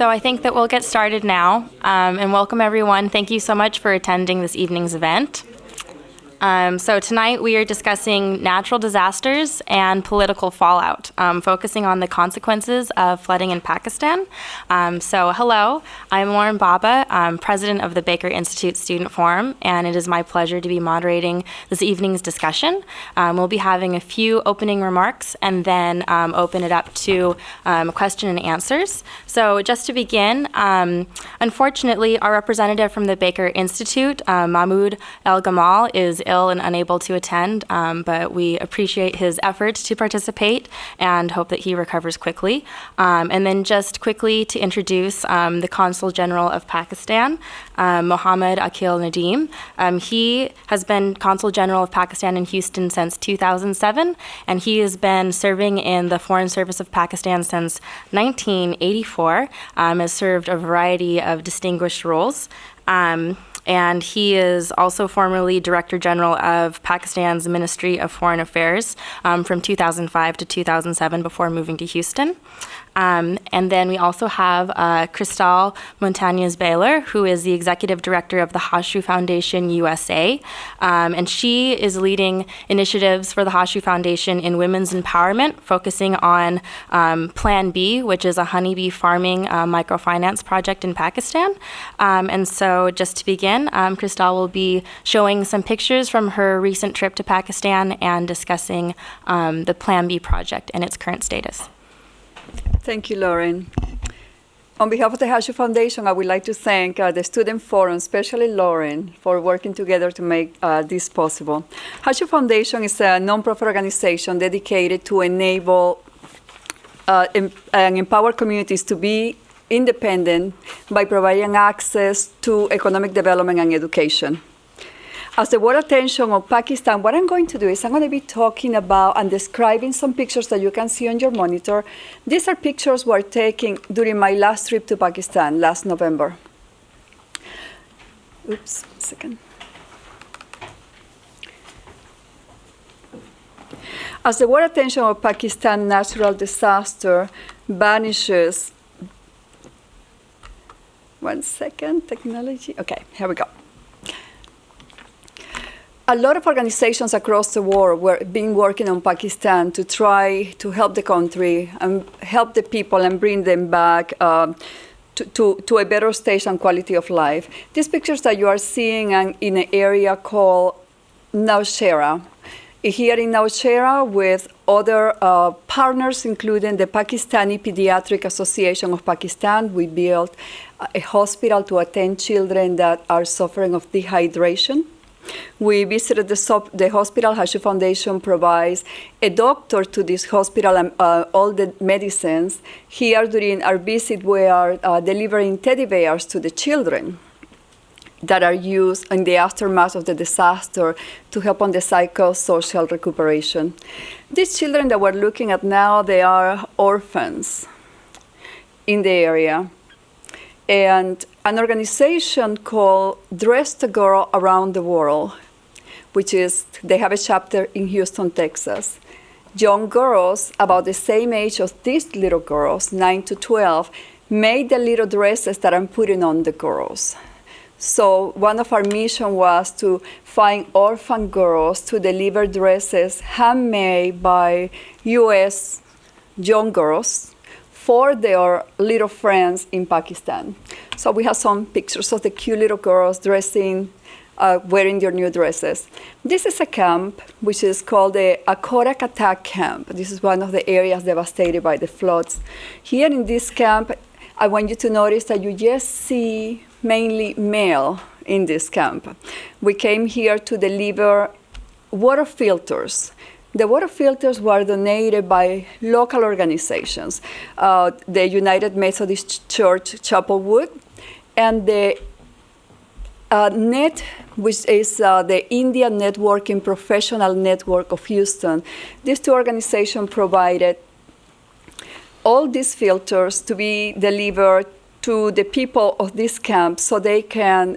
So I think that we'll get started now. And welcome, everyone. Thank you so much for attending this evening's event. So tonight we are discussing natural disasters and political fallout, focusing on the consequences of flooding in Pakistan. So hello, I'm Lauren Baba, president of the Baker Institute Student Forum, and it is my pleasure to be moderating this evening's discussion. We'll be having a few opening remarks and then open it up to question and answers. So just to begin, unfortunately, our representative from the Baker Institute, Mahmoud El-Gamal, is ill and unable to attend, but we appreciate his efforts to participate and hope that he recovers quickly. And then just quickly to introduce the Consul General of Pakistan, Mohammad Akil Nadeem. He has been Consul General of Pakistan in Houston since 2007, and he has been serving in the Foreign Service of Pakistan since 1984, has served a variety of distinguished roles. And he is also formerly Director General of Pakistan's Ministry of Foreign Affairs from 2005 to 2007 before moving to Houston. And then we also have Cristal Montañez-Baylor, who is the Executive Director of the Hashu Foundation USA. And she is leading initiatives for the Hashu Foundation in women's empowerment, focusing on Plan B, which is a honeybee farming microfinance project in Pakistan. And so just to begin, Cristal will be showing some pictures from her recent trip to Pakistan and discussing the Plan B project and its current status. Thank you, Lauren. On behalf of the Hashu Foundation, I would like to thank the Student Forum, especially Lauren, for working together to make this possible. Hashu Foundation is a nonprofit organization dedicated to enable and empower communities to be independent by providing access to economic development and education. As the world attention on Pakistan, what I'm going to do is I'm going to be talking about and describing some pictures that you can see on your monitor. These are pictures were taken during my last trip to Pakistan last November. Oops, a second. As the world attention on Pakistan natural disaster vanishes, one second, technology. Okay, here we go. A lot of organizations across the world were been working on Pakistan to try to help the country and help the people and bring them back to a better stage and quality of life. These pictures that you are seeing in an area called Nowshera. Here in Nowshera with other partners, including the Pakistani Pediatric Association of Pakistan, we built a hospital to attend children that are suffering of dehydration. We visited the hospital. Hashu Foundation provides a doctor to this hospital and all the medicines. Here during our visit, we are delivering teddy bears to the children that are used in the aftermath of the disaster to help on the psychosocial recuperation. These children that we're looking at now, they are orphans in the area. And an organization called Dress the Girl Around the World, which is, they have a chapter in Houston, Texas. Young girls about the same age as these little girls, 9 to 12, made the little dresses that I'm putting on the girls. So one of our mission was to find orphan girls to deliver dresses handmade by U.S. young girls for their little friends in Pakistan. So we have some pictures of the cute little girls dressing, wearing their new dresses. This is a camp which is called the Akorak Attack Camp. This is one of the areas devastated by the floods. Here in this camp, I want you to notice that you just see mainly male in this camp. We came here to deliver water filters. The water filters were donated by local organizations, the United Methodist Church Chapelwood, and the NET, which is the Indian Networking Professional Network of Houston. These two organizations provided all these filters to be delivered to the people of this camp so they can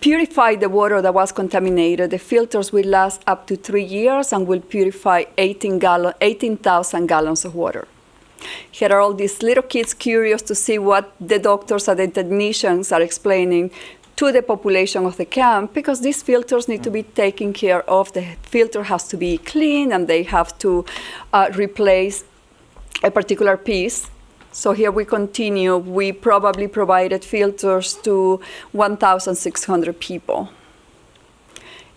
purify the water that was contaminated. The filters will last up to 3 years and will purify 18,000 gallons of water. Here are all these little kids curious to see what the doctors and the technicians are explaining to the population of the camp, because these filters need to be taken care of. The filter has to be clean, and they have to replace a particular piece. So here we continue. We probably provided filters to 1,600 people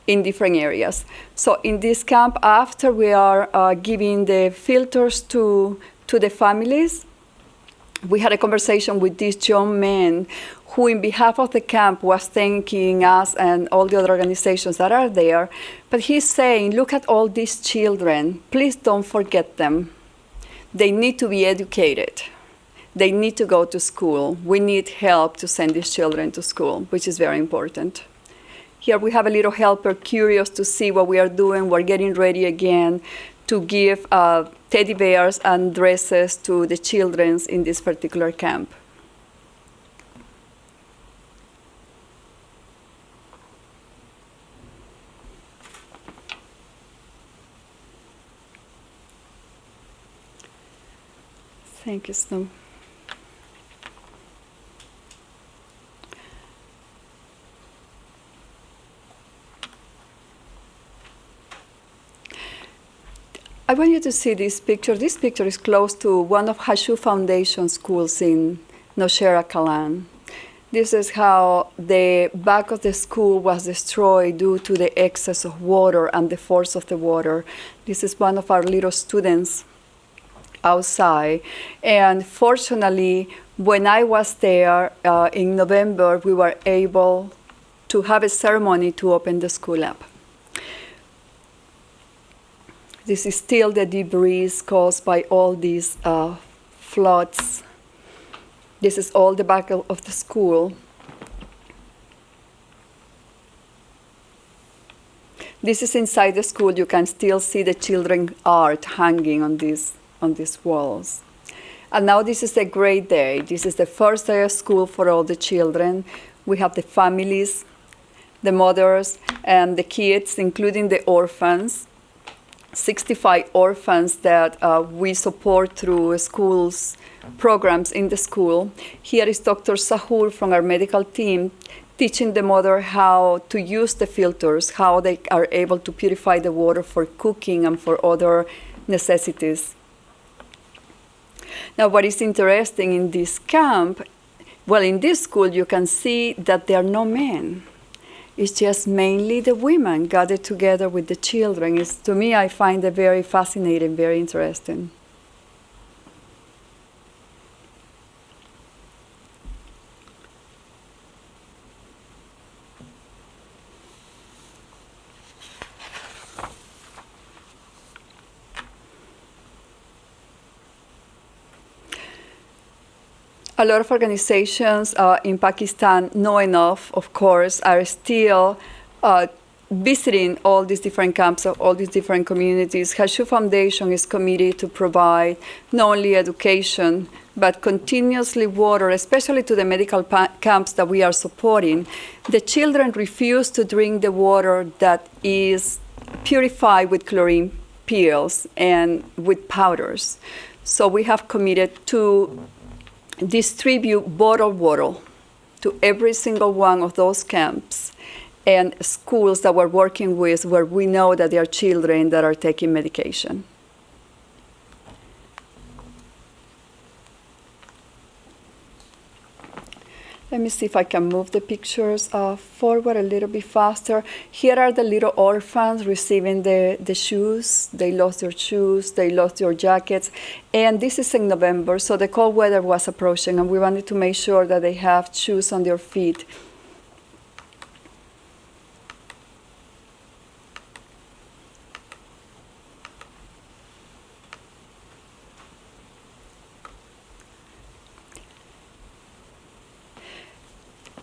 in different areas. So in this camp, after we are giving the filters to the families, we had a conversation with this young man who, in behalf of the camp, was thanking us and all the other organizations that are there. But he's saying, look at all these children. Please don't forget them. They need to be educated. They need to go to school. We need help to send these children to school, which is very important. Here we have a little helper curious to see what we are doing. We're getting ready again to give teddy bears and dresses to the children in this particular camp. Thank you, Snow. I want you to see this picture. This picture is close to one of Hashu Foundation schools in Nowshera, Kalan. This is how the back of the school was destroyed due to the excess of water and the force of the water. This is one of our little students outside. And fortunately, when I was there in November, we were able to have a ceremony to open the school up. This is still the debris caused by all these floods. This is all the back of the school. This is inside the school. You can still see the children's art hanging on these walls. And now this is a great day. This is the first day of school for all the children. We have the families, the mothers, and the kids, including the orphans. 65 orphans that we support through schools, programs in the school. Here is Dr. Sahur from our medical team teaching the mother how to use the filters, how they are able to purify the water for cooking and for other necessities. Now, what is interesting in this camp, well, in this school, you can see that there are no men. It's just mainly the women gathered together with the children. To me, I find it very fascinating, very interesting. A lot of organizations in Pakistan know enough, of course, are still visiting all these different camps of all these different communities. Hashu Foundation is committed to provide not only education, but continuously water, especially to the medical camps that we are supporting. The children refuse to drink the water that is purified with chlorine pills and with powders. So we have committed to distribute bottled water to every single one of those camps and schools that we're working with where we know that there are children that are taking medication. Let me see if I can move the pictures forward a little bit faster. Here are the little orphans receiving the shoes. They lost their shoes, they lost their jackets. And this is in November, so the cold weather was approaching, and we wanted to make sure that they have shoes on their feet.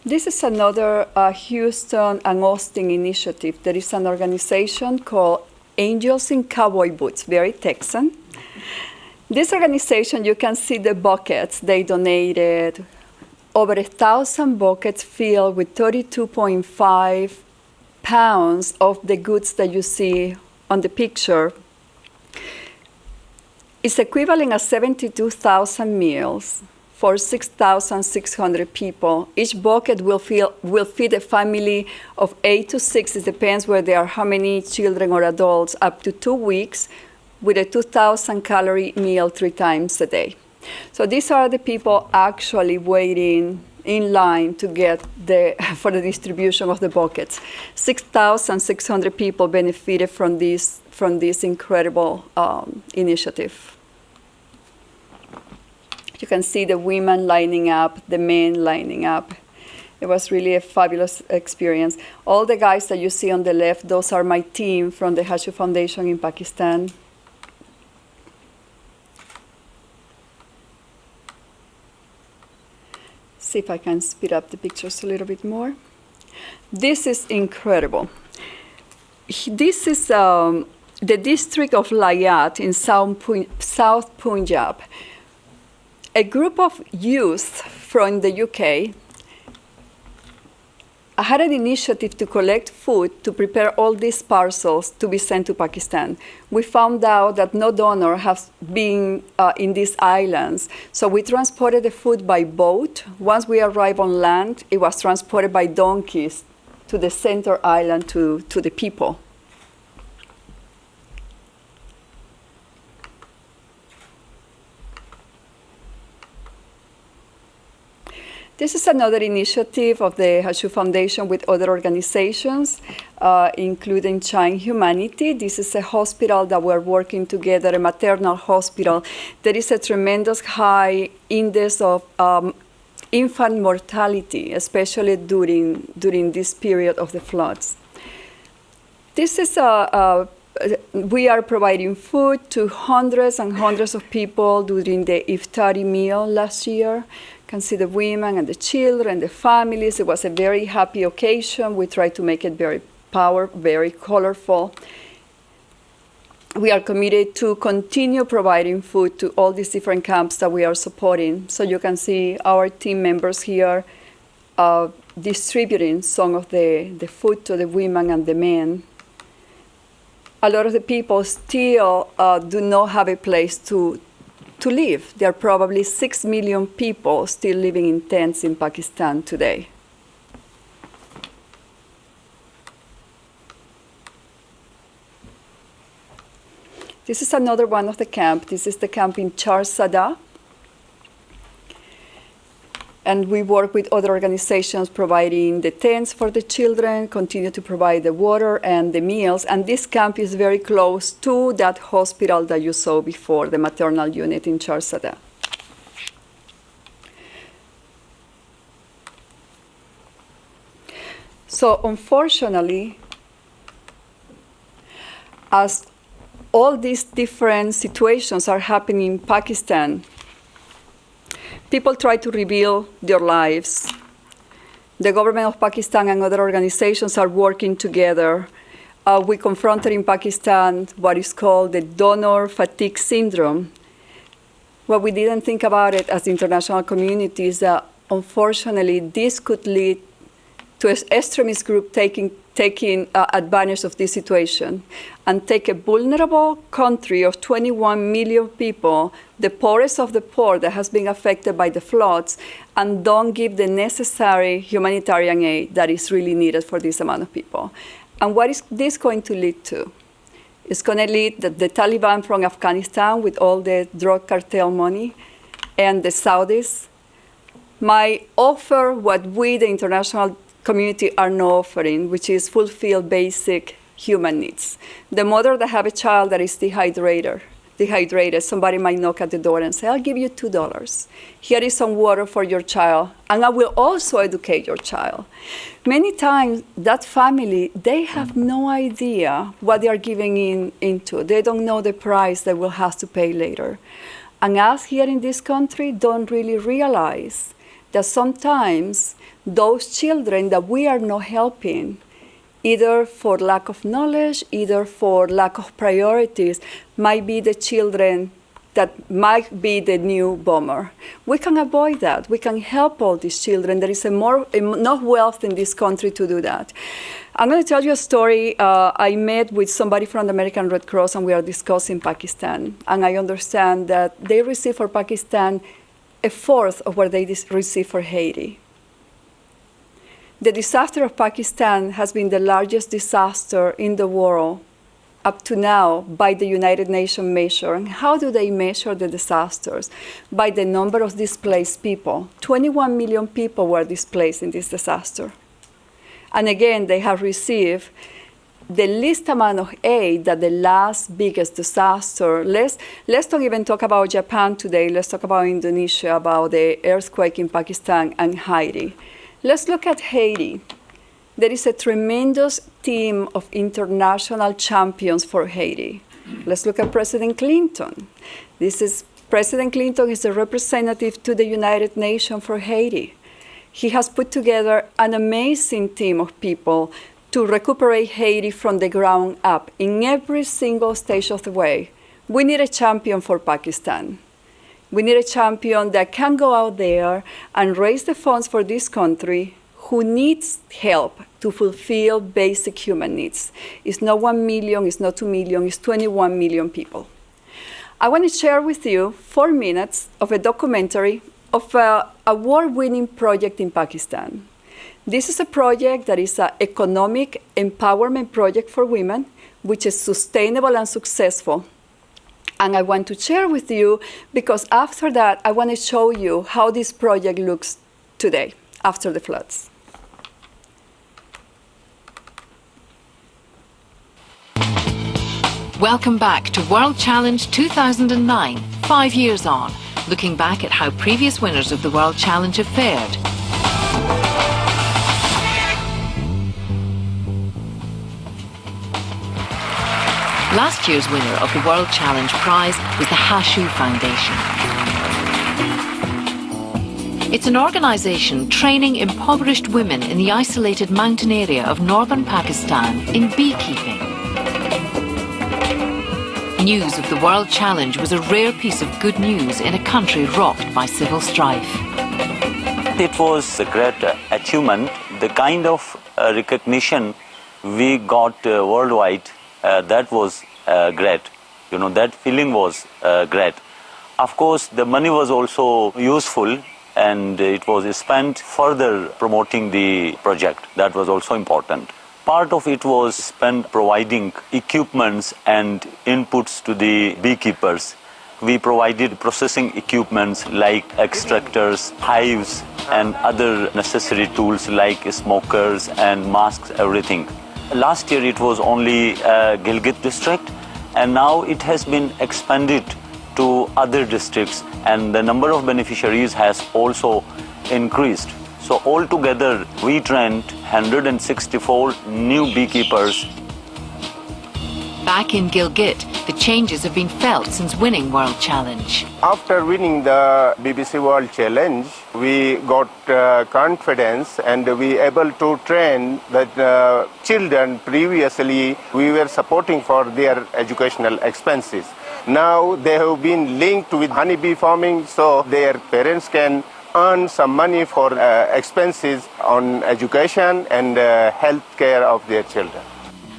This is another Houston and Austin initiative. There is an organization called Angels in Cowboy Boots, very Texan. This organization, you can see the buckets. They donated over 1,000 buckets filled with 32.5 pounds of the goods that you see on the picture. It's equivalent of 72,000 meals for 6,600 people. Each bucket will feed a family of 8 to 6, it depends where they are, how many children or adults, up to 2 weeks, with a 2,000 calorie meal 3 times a day. So these are the people actually waiting in line to get for the distribution of the buckets. 6,600 people benefited from this incredible initiative. You can see the women lining up, the men lining up. It was really a fabulous experience. All the guys that you see on the left, those are my team from the Hashu Foundation in Pakistan. See if I can speed up the pictures a little bit more. This is incredible. This is the district of Layat in South Punjab. A group of youth from the UK had an initiative to collect food to prepare all these parcels to be sent to Pakistan. We found out that no donor has been in these islands, so we transported the food by boat. Once we arrived on land, it was transported by donkeys to the center island to the people. This is another initiative of the Hashu Foundation with other organizations, including Child Humanity. This is a hospital that we're working together, a maternal hospital. There is a tremendous high index of infant mortality, especially during this period of the floods. This is we are providing food to hundreds and hundreds of people during the Iftari meal last year. You can see the women and the children, the families. It was a very happy occasion. We tried to make it very colorful. We are committed to continue providing food to all these different camps that we are supporting. So you can see our team members here distributing some of the food to the women and the men. A lot of the people still do not have a place to live. There are probably 6 million people still living in tents in Pakistan today. This is another one of the camps. This is the camp in Charsada. And we work with other organizations providing the tents for the children, continue to provide the water and the meals. And this camp is very close to that hospital that you saw before, the maternal unit in Charsada. So unfortunately, as all these different situations are happening in Pakistan, people try to rebuild their lives. The government of Pakistan and other organizations are working together. We confronted in Pakistan what is called the donor fatigue syndrome. What we didn't think about it as the international community is that unfortunately this could lead to an extremist group taking advantage of this situation and take a vulnerable country of 21 million people, the poorest of the poor that has been affected by the floods, and don't give the necessary humanitarian aid that is really needed for this amount of people. And what is this going to lead to? It's going to lead that the Taliban from Afghanistan with all the drug cartel money and the Saudis might offer what we, the international community, are not offering, which is fulfill basic human needs. The mother that have a child that is dehydrated, somebody might knock at the door and say, I'll give you $2. Here is some water for your child, and I will also educate your child. Many times, that family, they have no idea what they are giving into. They don't know the price they will have to pay later. And us here in this country don't really realize that sometimes those children that we are not helping, either for lack of knowledge, either for lack of priorities, might be the children that might be the new bomber. We can avoid that. We can help all these children. There is enough wealth in this country to do that. I'm going to tell you a story. I met with somebody from the American Red Cross, and we are discussing Pakistan. And I understand that they receive for Pakistan a fourth of what they receive for Haiti. The disaster of Pakistan has been the largest disaster in the world up to now by the United Nations measure. And how do they measure the disasters? By the number of displaced people. 21 million people were displaced in this disaster. And again, they have received the least amount of aid that the last biggest disaster. Let's don't even talk about Japan today. Let's talk about Indonesia, about the earthquake in Pakistan and Haiti. Let's look at Haiti. There is a tremendous team of international champions for Haiti. Let's look at President Clinton. President Clinton is the representative to the United Nations for Haiti. He has put together an amazing team of people to recuperate Haiti from the ground up in every single stage of the way. We need a champion for Pakistan. We need a champion that can go out there and raise the funds for this country who needs help to fulfill basic human needs. It's not 1 million, it's not 2 million, it's 21 million people. I want to share with you 4 minutes of a documentary of an award-winning project in Pakistan. This is a project that is an economic empowerment project for women, which is sustainable and successful. And I want to share with you because after that, I want to show you how this project looks today, after the floods. Welcome back to World Challenge 2009, 5 years on, looking back at how previous winners of the World Challenge have fared. Last year's winner of the World Challenge prize was the Hashu Foundation. It's an organisation training impoverished women in the isolated mountain area of northern Pakistan in beekeeping. News of the World Challenge was a rare piece of good news in a country rocked by civil strife. It was a great achievement. The kind of recognition we got worldwide, that was great. You know, that feeling was great. Of course, the money was also useful, and it was spent further promoting the project. That was also important. Part of it was spent providing equipments and inputs to the beekeepers. We provided processing equipments like extractors, hives, and other necessary tools like smokers and masks, everything. Last year it was only Gilgit district, and now it has been expanded to other districts, and the number of beneficiaries has also increased. So altogether, we trained 164 new beekeepers. Back in Gilgit, the changes have been felt since winning World Challenge. After winning the BBC World Challenge, we got confidence and we able to train the children previously we were supporting for their educational expenses. Now they have been linked with honeybee farming, so their parents can earn some money for expenses on education and health care of their children.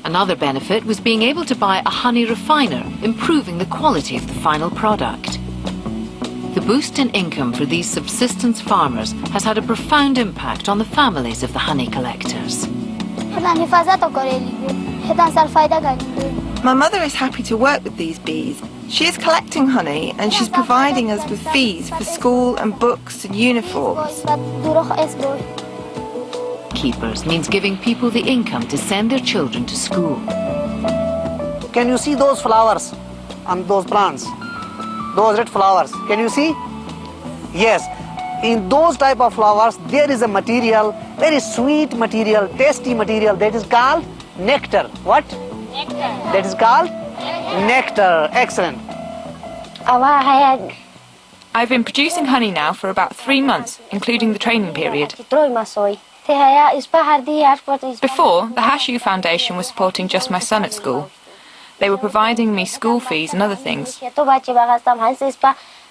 Another benefit was being able to buy a honey refiner, improving the quality of the final product. The boost in income for these subsistence farmers has had a profound impact on the families of the honey collectors. My mother is happy to work with these bees. She is collecting honey and she's providing us with fees for school and books and uniforms. Keepers means giving people the income to send their children to school. Can you see those flowers on those plants? Those red flowers, can you see? Yes, in those type of flowers there is a material, very sweet material, tasty material that is called nectar. What? Nectar. That is called nectar. Excellent. I've been producing honey now for about 3 months, including the training period. Before, the Hashu Foundation was supporting just my son at school. They were providing me school fees and other things.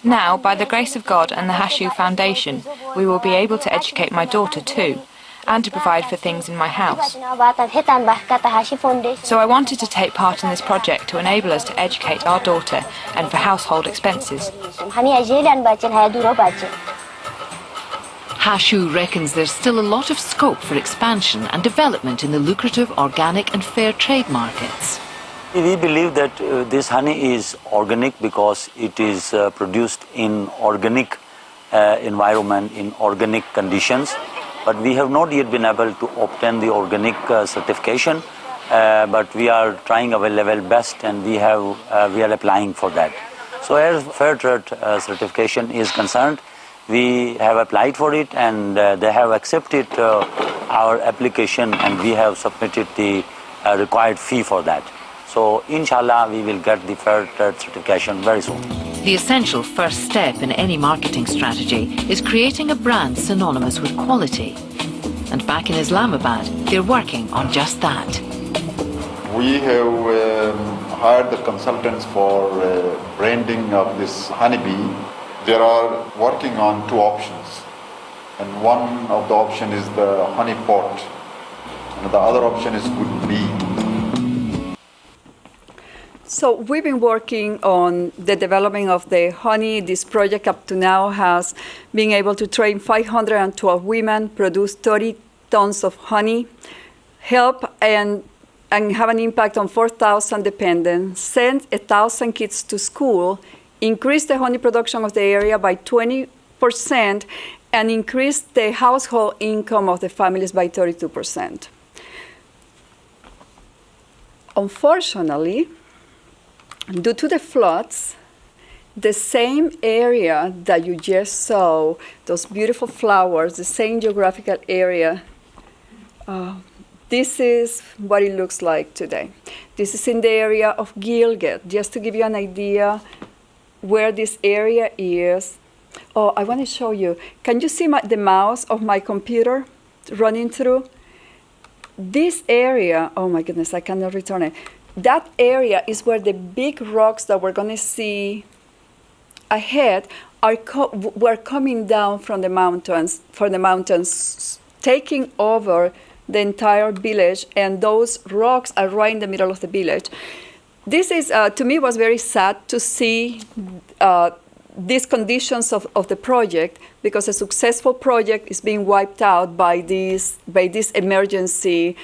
Now, by the grace of God and the Hashu Foundation, we will be able to educate my daughter too, and to provide for things in my house. So I wanted to take part in this project to enable us to educate our daughter and for household expenses. Hashu reckons there's still a lot of scope for expansion and development in the lucrative organic and fair trade markets. We believe that this honey is organic because it is produced in organic environment, in organic conditions. But we have not yet been able to obtain the organic certification. But we are trying our level best, and we are applying for that. So as fair trade certification is concerned, we have applied for it, and they have accepted our application, and we have submitted the required fee for that. So inshallah, we will get the fair trade certification very soon. The essential first step in any marketing strategy is creating a brand synonymous with quality. And back in Islamabad, they're working on just that. We have hired the consultants for branding of this honeybee. They are working on two options. And one of the option is the honey pot, and the other option is good bee. So we've been working on the development of the honey. This project up to now has been able to train 512 women, produce 30 tons of honey, help and have an impact on 4,000 dependents, send 1,000 kids to school, increase the honey production of the area by 20%, and increase the household income of the families by 32%. Unfortunately, due to the floods, the same area that you just saw, those beautiful flowers, the same geographical area, this is what it looks like today. This is in the area of Gilgit, just to give you an idea where this area is. Oh, I want to show you. Can you see the mouse of my computer running through? This area, oh my goodness, I cannot return it. That area is where the big rocks that we're going to see ahead were coming down from the mountains, taking over the entire village, and those rocks are right in the middle of the village. This is, to me, was very sad to see these conditions of the project, because a successful project is being wiped out by these emergency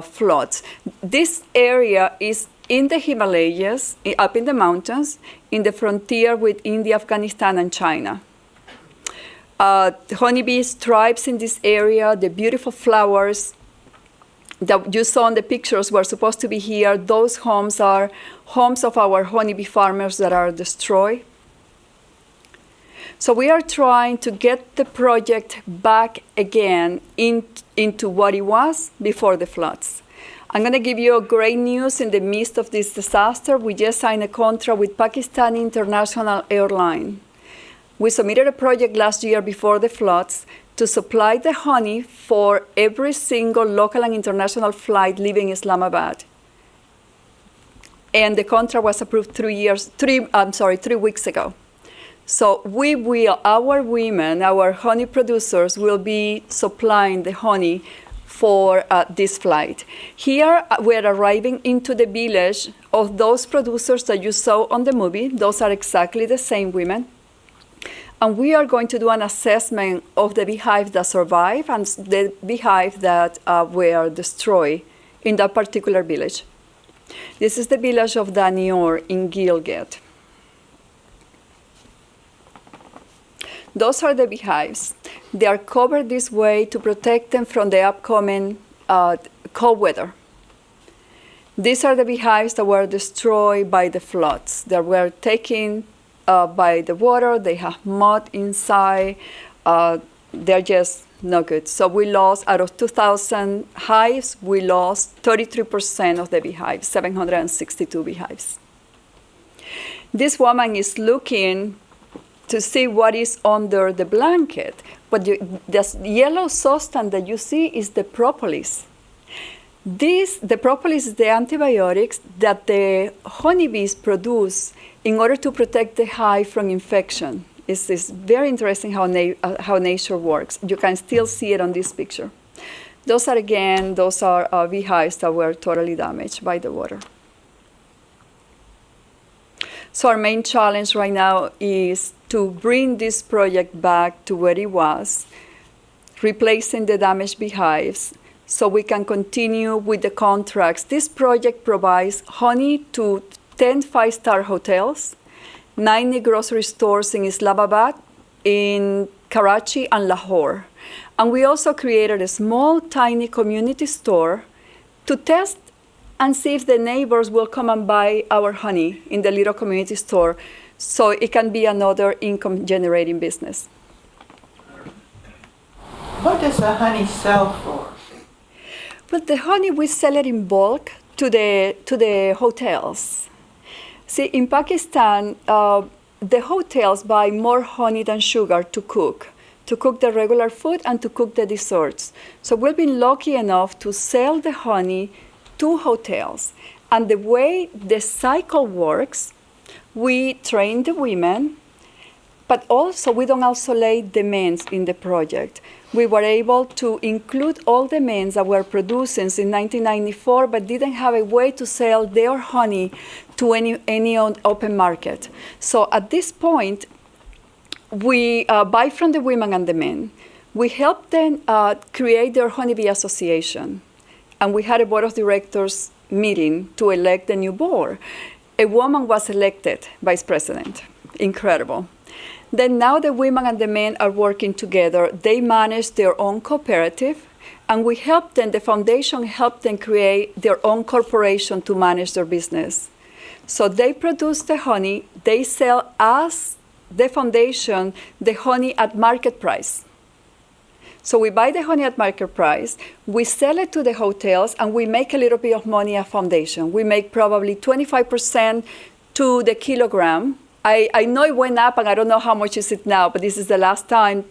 floods. This area is in the Himalayas, up in the mountains, in the frontier with India, Afghanistan, and China. Honeybees thrives in this area. The beautiful flowers that you saw in the pictures were supposed to be here. Those homes are homes of our honeybee farmers that are destroyed. So we are trying to get the project back again into what it was before the floods. I'm going to give you great news in the midst of this disaster. We just signed a contract with Pakistani International Airline. We submitted a project last year before the floods to supply the honey for every single local and international flight leaving Islamabad. And the contract was approved 3 weeks ago. So our women, our honey producers, will be supplying the honey for this flight. Here we're arriving into the village of those producers that you saw on the movie. Those are exactly the same women. And we are going to do an assessment of the beehives that survive and the beehives that were destroyed in that particular village. This is the village of Danior in Gilgit. Those are the beehives. They are covered this way to protect them from the upcoming cold weather. These are the beehives that were destroyed by the floods. They were taken by the water. They have mud inside. They're just no good. So we lost, out of 2,000 hives, we lost 33% of the beehives, 762 beehives. This woman is looking to see what is under the blanket. But the yellow substance that you see is the propolis. The propolis is the antibiotics that the honeybees produce in order to protect the hive from infection. It's very interesting how nature works. You can still see it on this picture. Those are beehives that were totally damaged by the water. So our main challenge right now is to bring this project back to where it was, replacing the damaged beehives, so we can continue with the contracts. This project provides honey to 10 five-star hotels, 90 grocery stores in Islamabad, in Karachi, and Lahore. And we also created a small, tiny community store to test and see if the neighbors will come and buy our honey in the little community store, so it can be another income-generating business. What does the honey sell for? Well, the honey, we sell it in bulk to the hotels. See, in Pakistan, the hotels buy more honey than sugar to cook the regular food and to cook the desserts. So we've been lucky enough to sell the honey to hotels. And the way the cycle works, we train the women, but also we don't isolate the men in the project. We were able to include all the men that were producing in 1994, but didn't have a way to sell their honey to any open market. So at this point, we buy from the women and the men. We help them create their honeybee association. And we had a board of directors meeting to elect the new board. A woman was elected vice president. Incredible. Then now the women and the men are working together. They manage their own cooperative, and we help them, the foundation helped them create their own corporation to manage their business. So they produce the honey, they sell as the foundation the honey at market price. So we buy the honey at market price, we sell it to the hotels, and we make a little bit of money at foundation. We make probably 25% to the kilogram. I know it went up, and I don't know how much is it now, but this is the last time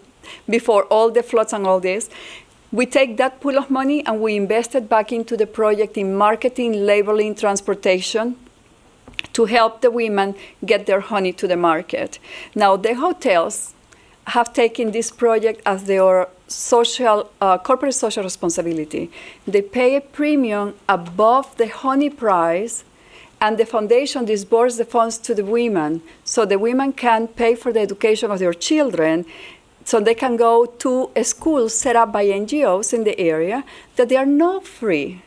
before all the floods and all this. We take that pool of money and we invest it back into the project in marketing, labeling, transportation, to help the women get their honey to the market. Now, the hotels have taken this project as their corporate social responsibility. They pay a premium above the honey price, and the foundation disburses the funds to the women, so the women can pay for the education of their children, so they can go to a school set up by NGOs in the area that they are not free.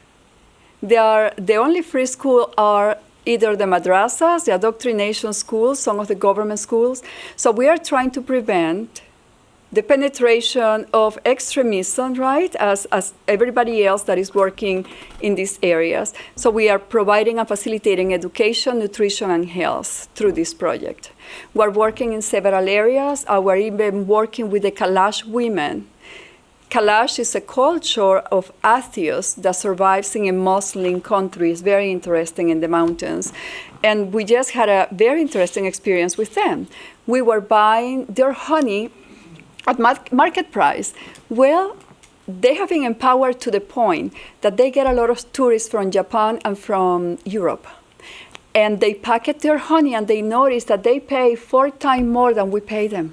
The only free schools are either the madrasas, the indoctrination schools, some of the government schools. So we are trying to prevent the penetration of extremism, right, as everybody else that is working in these areas. So we are providing and facilitating education, nutrition, and health through this project. We're working in several areas. We're even working with the Kalash women. Kalash is a culture of atheists that survives in a Muslim country. It's very interesting in the mountains. And we just had a very interesting experience with them. We were buying their honey at market price. Well, they have been empowered to the point that they get a lot of tourists from Japan and from Europe. And they packet their honey, and they notice that they pay 4 times more than we pay them.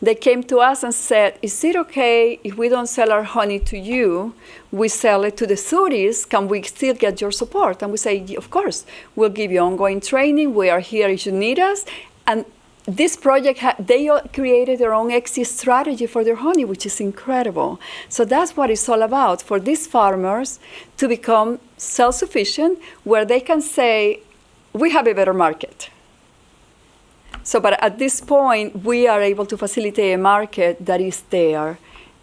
They came to us and said, is it okay if we don't sell our honey to you, we sell it to the tourists, can we still get your support? And we say, of course, we'll give you ongoing training, we are here if you need us. And this project, they created their own exit strategy for their honey, which is incredible. So that's what it's all about, for these farmers to become self-sufficient, where they can say, we have a better market. So, but at this point, we are able to facilitate a market that is there.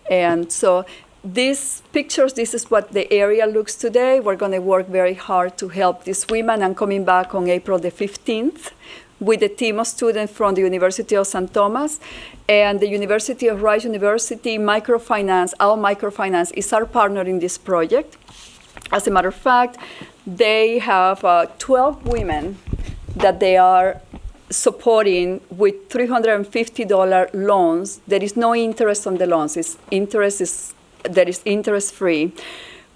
And so these pictures, this is what the area looks today. We're going to work very hard to help these women. I'm coming back on April the 15th with a team of students from the University of St. Thomas and the University of Rice University Microfinance. Our Microfinance is our partner in this project. As a matter of fact, they have 12 women that they are supporting with $350 loans. There is no interest on the loans. There is interest free.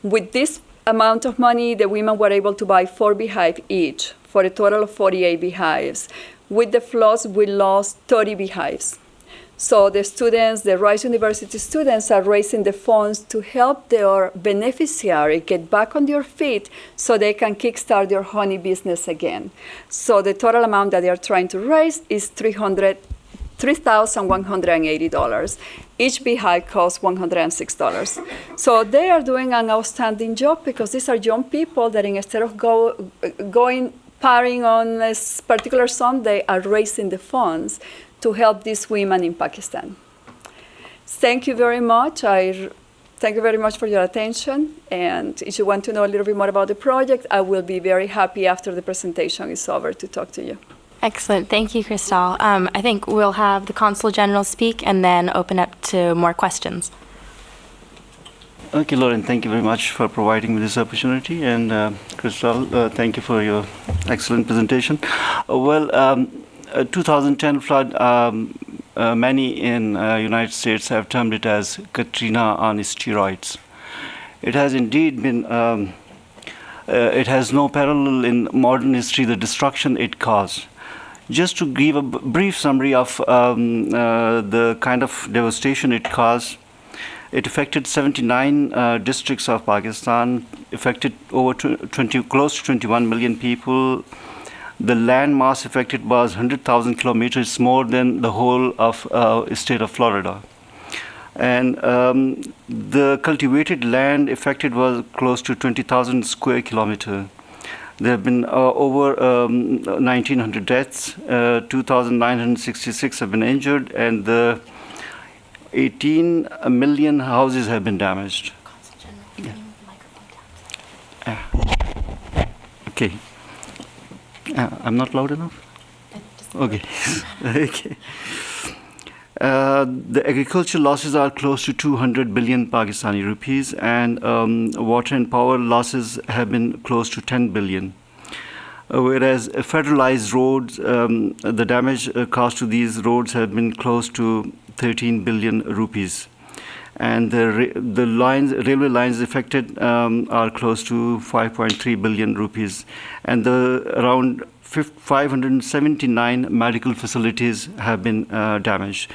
With this amount of money, the women were able to buy 4 beehives each for a total of 48 beehives. With the floods, we lost 30 beehives. So the students, the Rice University students, are raising the funds to help their beneficiary get back on their feet so they can kickstart their honey business again. So the total amount that they are trying to raise is $3,180. Each beehive costs $106. So they are doing an outstanding job because these are young people that instead of going partying on a particular Sunday are raising the funds to help these women in Pakistan. Thank you very much. Thank you very much for your attention. And if you want to know a little bit more about the project, I will be very happy after the presentation is over to talk to you. Excellent. Thank you, Cristal. I think we'll have the Consul General speak and then open up to more questions. Okay, Lauren, thank you very much for providing me this opportunity. And Cristal, thank you for your excellent presentation. 2010 flood, many in United States have termed it as Katrina on steroids. It has indeed been, it has no parallel in modern history, the destruction it caused. Just to give a brief summary of the kind of devastation it caused, it affected 79 districts of Pakistan, affected over close to 21 million people. The land mass affected was 100,000 kilometers, more than the whole of state of Florida. And the cultivated land affected was close to 20,000 square kilometers. There have been over 1,900 deaths, 2,966 have been injured, and 18 million houses have been damaged. Yeah. Okay. I'm not loud enough? Okay. Okay. The agricultural losses are close to 200 billion Pakistani rupees, and water and power losses have been close to 10 billion. Whereas federalized roads, the damage caused to these roads have been close to 13 billion rupees. And the railway lines affected are close to 5.3 billion rupees. And around 579 medical facilities have been damaged.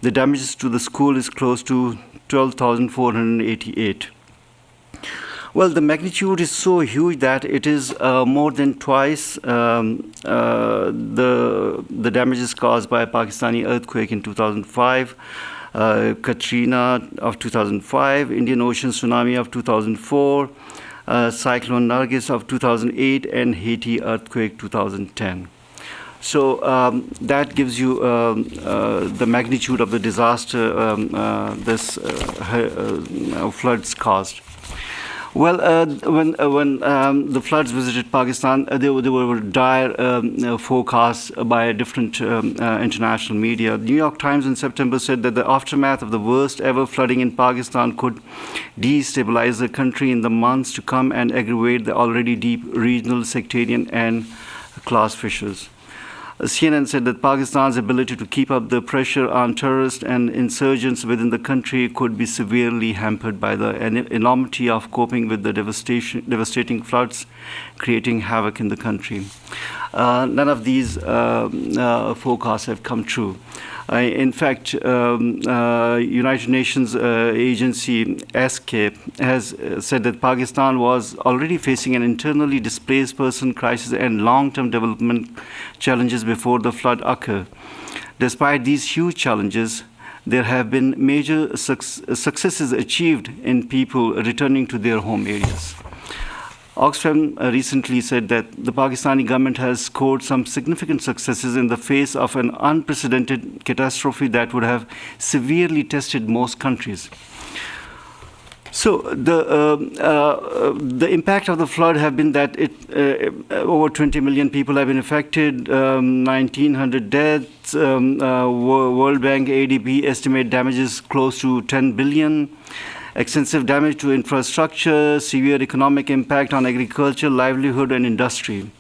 The damages to the school is close to 12,488. Well, the magnitude is so huge that it is more than twice the damages caused by a Pakistani earthquake in 2005, Katrina of 2005, Indian Ocean tsunami of 2004, Cyclone Nargis of 2008, and Haiti earthquake 2010. So that gives you the magnitude of the disaster this floods caused. Well, when the floods visited Pakistan, there were dire forecasts by different international media. The New York Times in September said that the aftermath of the worst ever flooding in Pakistan could destabilize the country in the months to come and aggravate the already deep regional, sectarian, and class fissures. CNN said that Pakistan's ability to keep up the pressure on terrorists and insurgents within the country could be severely hampered by the enormity of coping with the devastating floods, creating havoc in the country. None of these forecasts have come true. In fact, United Nations agency ESCAPE has said that Pakistan was already facing an internally displaced person crisis and long-term development challenges before the flood occurred. Despite these huge challenges, there have been major successes achieved in people returning to their home areas. Oxfam recently said that the Pakistani government has scored some significant successes in the face of an unprecedented catastrophe that would have severely tested most countries. So the impact of the flood have been that over 20 million people have been affected, 1,900 deaths. World Bank ADB estimate damages close to 10 billion. Extensive damage to infrastructure, severe economic impact on agriculture, livelihood, and industry.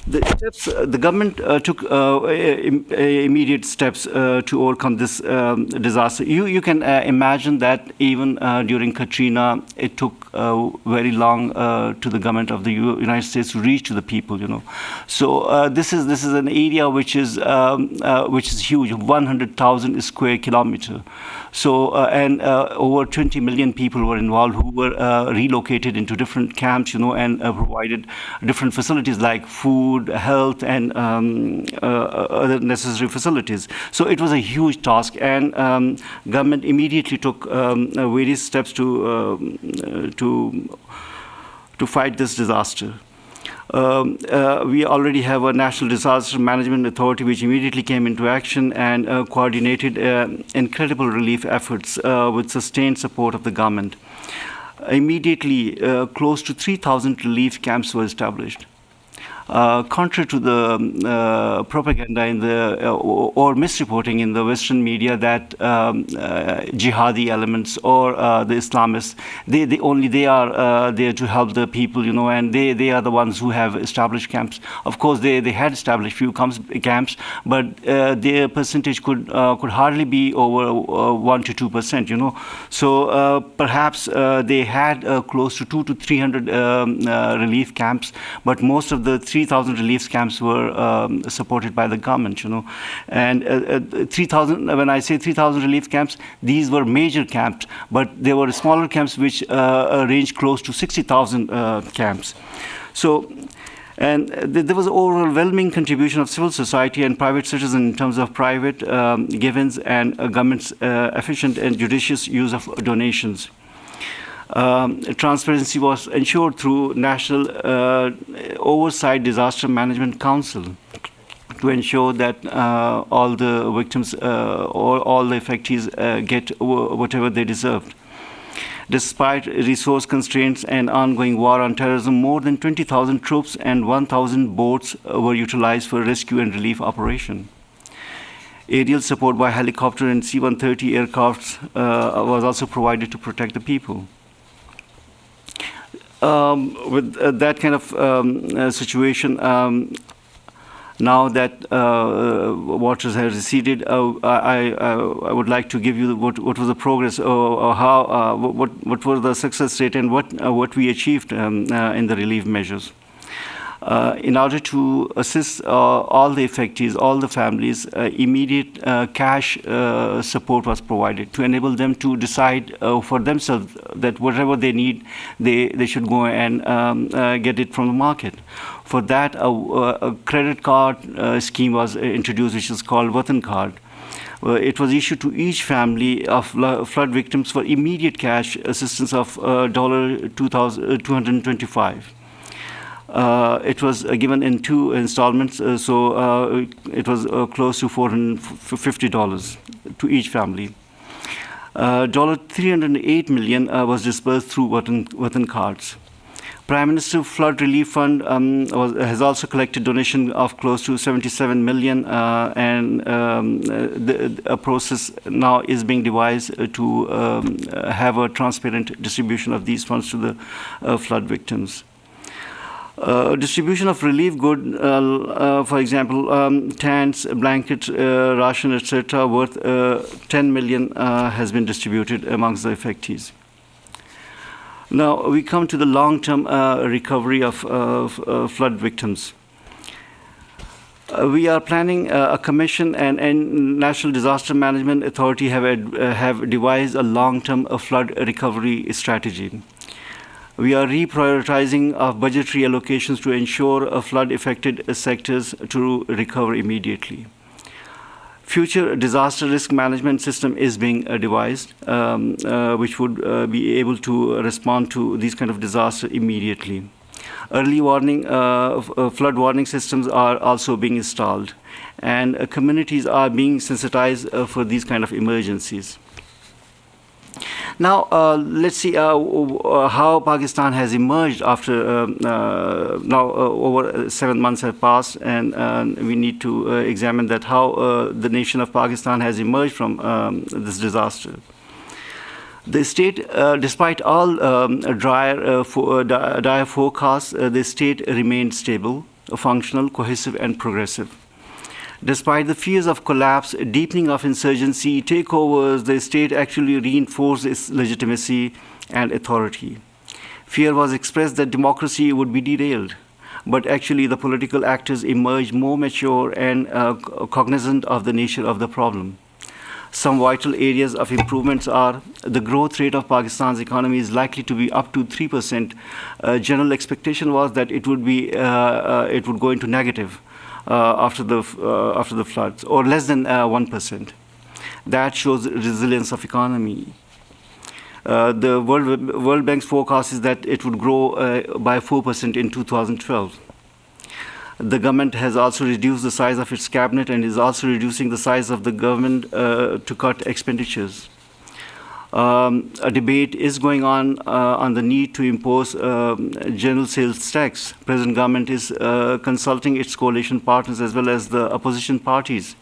The government took immediate steps to overcome this disaster. You can imagine that even during Katrina, it took very long to the government of the United States to reach to the people. So this is an area which is huge, 100,000 square kilometer. So and over 20 million people were involved who were relocated into different camps, and provided different facilities like food, health, and other necessary facilities. So it was a huge task, and government immediately took various steps to fight this disaster. We already have a National Disaster Management Authority which immediately came into action and coordinated incredible relief efforts with sustained support of the government. Immediately, close to 3,000 relief camps were established. Contrary to the propaganda in or misreporting in the Western media that jihadi elements or the Islamists, they are there to help the people, and they are the ones who have established camps. Of course, they had established few camps, but their percentage could hardly be over 1 to 2%. So perhaps they had close to 200 to 300 relief camps, but most of the 3,000 relief camps were supported by the government, And 3,000, when I say 3,000 relief camps, these were major camps, but there were smaller camps which ranged close to 60,000 camps. So, and there was an overwhelming contribution of civil society and private citizens in terms of private givens and government's efficient and judicious use of donations. Transparency was ensured through National Oversight Disaster Management Council to ensure that all the victims or all the affectees get whatever they deserved. Despite resource constraints and ongoing war on terrorism, more than 20,000 troops and 1,000 boats were utilized for rescue and relief operation. Aerial support by helicopter and C-130 aircrafts was also provided to protect the people. With that kind of situation, now that waters have receded, I would like to give you what was the progress, or how what was the success rate, and what we achieved in the relief measures. In order to assist all the affectees, all the families, immediate cash support was provided to enable them to decide for themselves that whatever they need, they should go and get it from the market. For that, a credit card scheme was introduced, which is called Watan card. It was issued to each family of flood victims for immediate cash assistance of $225. It was given in 2 installments, so it was close to $450 to each family. $308 million was disbursed through Watan cards. Prime Minister Flood Relief Fund has also collected donation of close to $77 million, and a process now is being devised to have a transparent distribution of these funds to the flood victims. Distribution of relief goods, for example, tents, blankets, ration, etc., worth $10 million has been distributed amongst the affectees. Now we come to the long-term recovery of flood victims. We are planning a commission, and National Disaster Management Authority have devised a long-term flood recovery strategy. We are reprioritizing of budgetary allocations to ensure flood-affected sectors to recover immediately. Future disaster risk management system is being devised, which would be able to respond to these kind of disasters immediately. Early warning, flood warning systems are also being installed, and communities are being sensitized for these kind of emergencies. Now, let's see how Pakistan has emerged after now over 7 months have passed, and we need to examine that how the nation of Pakistan has emerged from this disaster. The state, despite all dire forecasts, the state remained stable. functional, cohesive, and progressive. Despite the fears of collapse, deepening of insurgency, takeovers, the state actually reinforced its legitimacy and authority. Fear was expressed that democracy would be derailed, but actually the political actors emerged more mature and cognizant of the nature of the problem. Some vital areas of improvements are the growth rate of Pakistan's economy is likely to be up to 3%. General expectation was that it would go into negative after the floods, or less than 1%. That shows resilience of economy. The World Bank's forecast is that it would grow by 4% in 2012. The government has also reduced the size of its cabinet and is also reducing the size of the government to cut expenditures. A debate is going on the need to impose general sales tax. Present government is consulting its coalition partners as well as the opposition parties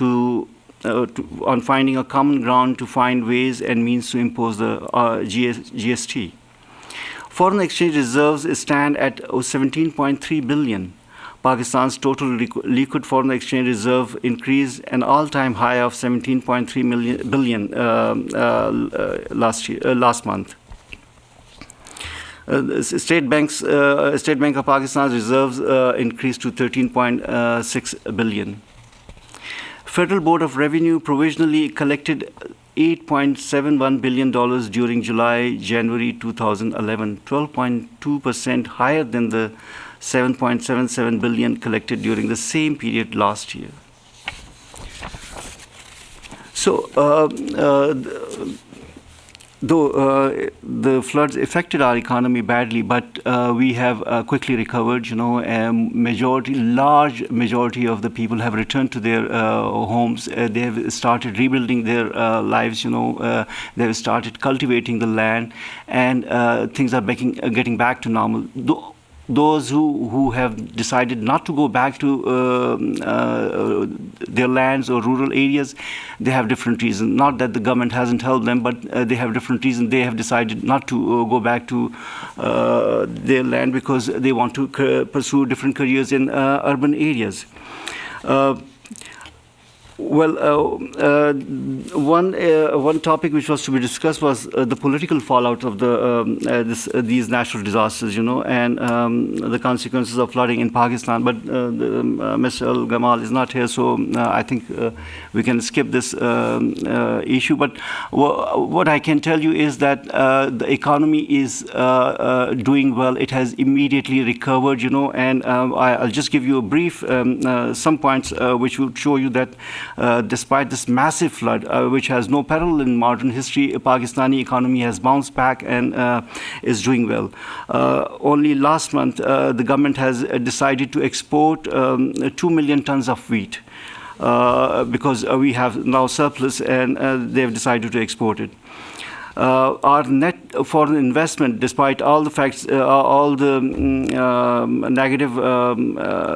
on finding a common ground to find ways and means to impose the GST. Foreign exchange reserves stand at 17.3 billion. Pakistan's total liquid foreign exchange reserve increased an all-time high of 17.3 billion last month. State Bank of Pakistan's reserves increased to 13.6 billion. Federal Board of Revenue provisionally collected $8.71 billion during July-January 2011, 12.2% higher than the 7.77 billion collected during the same period last year. So, though the floods affected our economy badly, but we have quickly recovered. Large majority of the people have returned to their homes. They have started rebuilding their lives. They have started cultivating the land, and things are getting back to normal. Those who have decided not to go back to their lands or rural areas, they have different reasons. Not that the government hasn't helped them, but they have different reasons. They have decided not to go back to their land because they want to pursue different careers in urban areas. One topic which was to be discussed was the political fallout of these natural disasters, and the consequences of flooding in Pakistan. But Mr. El-Gamal is not here, so I think we can skip this issue. But what I can tell you is that the economy is doing well. It has immediately recovered, and I'll just give you a brief, some points which will show you that despite this massive flood, which has no parallel in modern history, Pakistani economy has bounced back and is doing well. Only last month, the government has decided to export 2 million tons of wheat because we have now surplus, and they have decided to export it. Our net foreign investment, despite all the facts, all the negative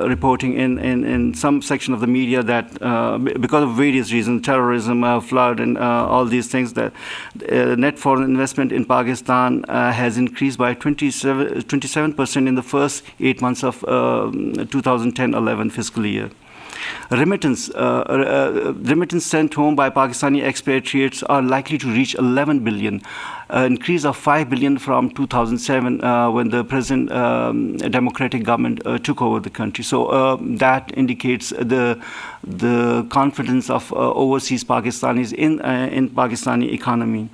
reporting in some section of the media that because of various reasons, terrorism, flood, and all these things, that net foreign investment in Pakistan has increased by 27% in the first 8 months of 2010-11 fiscal year. Remittance sent home by Pakistani expatriates are likely to reach 11 billion, an increase of 5 billion from 2007 when the present democratic government took over the country. So that indicates the confidence of overseas Pakistanis in Pakistani economy.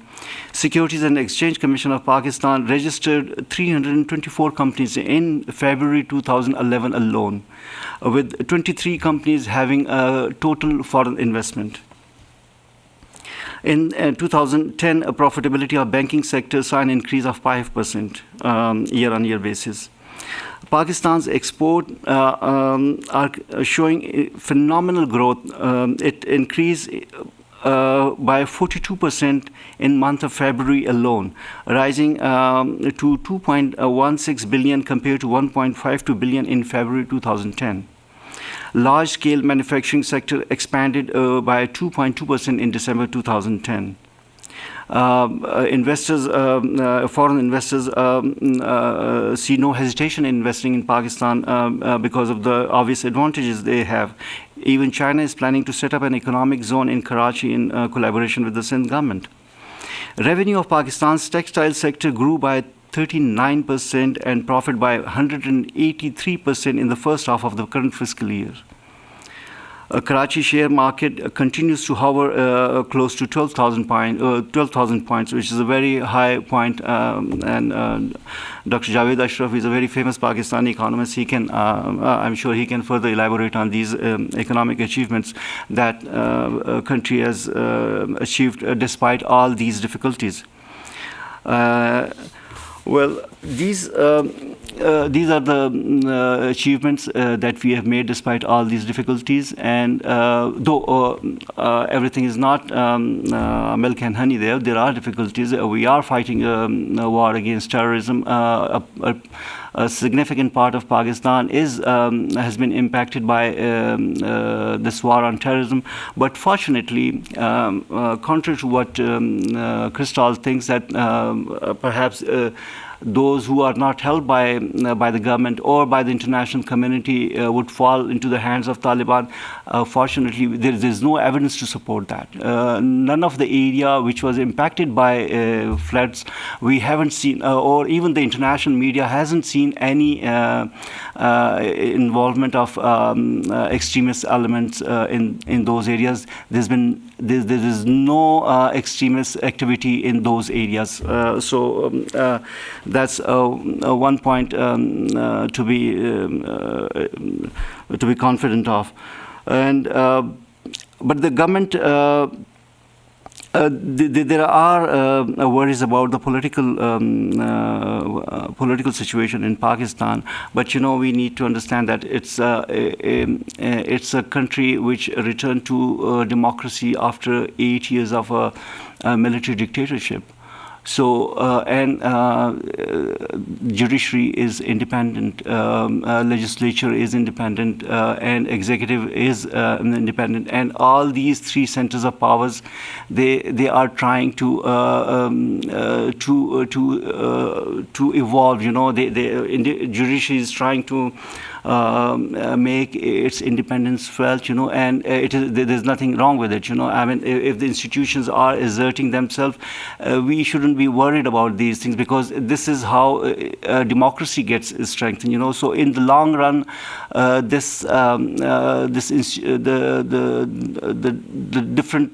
Securities and Exchange Commission of Pakistan registered 324 companies in February 2011 alone, with 23 companies having a total foreign investment. In 2010, profitability of banking sector saw an increase of 5% year-on-year basis. Pakistan's export are showing phenomenal growth. It increased by 42% in month of February alone, rising to 2.16 billion compared to 1.52 billion in February 2010. Large-scale manufacturing sector expanded by 2.2% in December 2010. investors, foreign investors see no hesitation in investing in Pakistan because of the obvious advantages they have. Even China is planning to set up an economic zone in Karachi in collaboration with the Sindh government. Revenue of Pakistan's textile sector grew by 39% and profit by 183% in the first half of the current fiscal year. Karachi share market continues to hover close to 12,000 points, which is a very high point. And Dr. Javed Ashraf is a very famous Pakistani economist. He can, I'm sure, he can further elaborate on these economic achievements that country has achieved despite all these difficulties. Well, these are the achievements that we have made despite all these difficulties. And though everything is not milk and honey there are difficulties. We are fighting a war against terrorism. A significant part of Pakistan has been impacted by this war on terrorism. But fortunately, contrary to what Crystal thinks, that perhaps those who are not held by the government or by the international community would fall into the hands of Taliban. Fortunately, there is no evidence to support that. None of the area which was impacted by floods, we haven't seen, or even the international media hasn't seen any involvement of extremist elements in those areas. There is no extremist activity in those areas. That's one point to be confident of. And but the government, there are worries about the political situation in Pakistan. But we need to understand that it's a country which returned to democracy after 8 years of a military dictatorship. So, judiciary is independent, legislature is independent, and executive is independent, and all these three centers of powers, they are trying to evolve. The judiciary is trying to make its independence felt, and there's nothing wrong with it. I mean, if the institutions are asserting themselves, we shouldn't be worried about these things, because this is how democracy gets strengthened. So in the long run, the different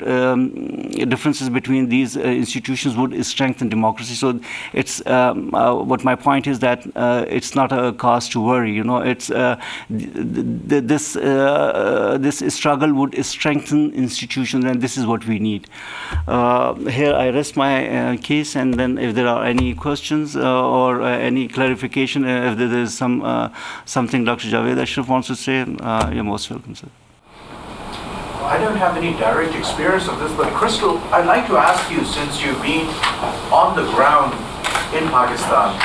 differences between these institutions would strengthen democracy. So it's what my point is, that it's not a cause to worry. It's this struggle would strengthen institutions, and this is what we need. Here I rest my case, and then if there are any questions or any clarification, if there is something Dr. Javed Ashraf wants to say, you're most welcome, sir. I don't have any direct experience of this, but Crystal, I'd like to ask you, since you've been on the ground in Pakistan,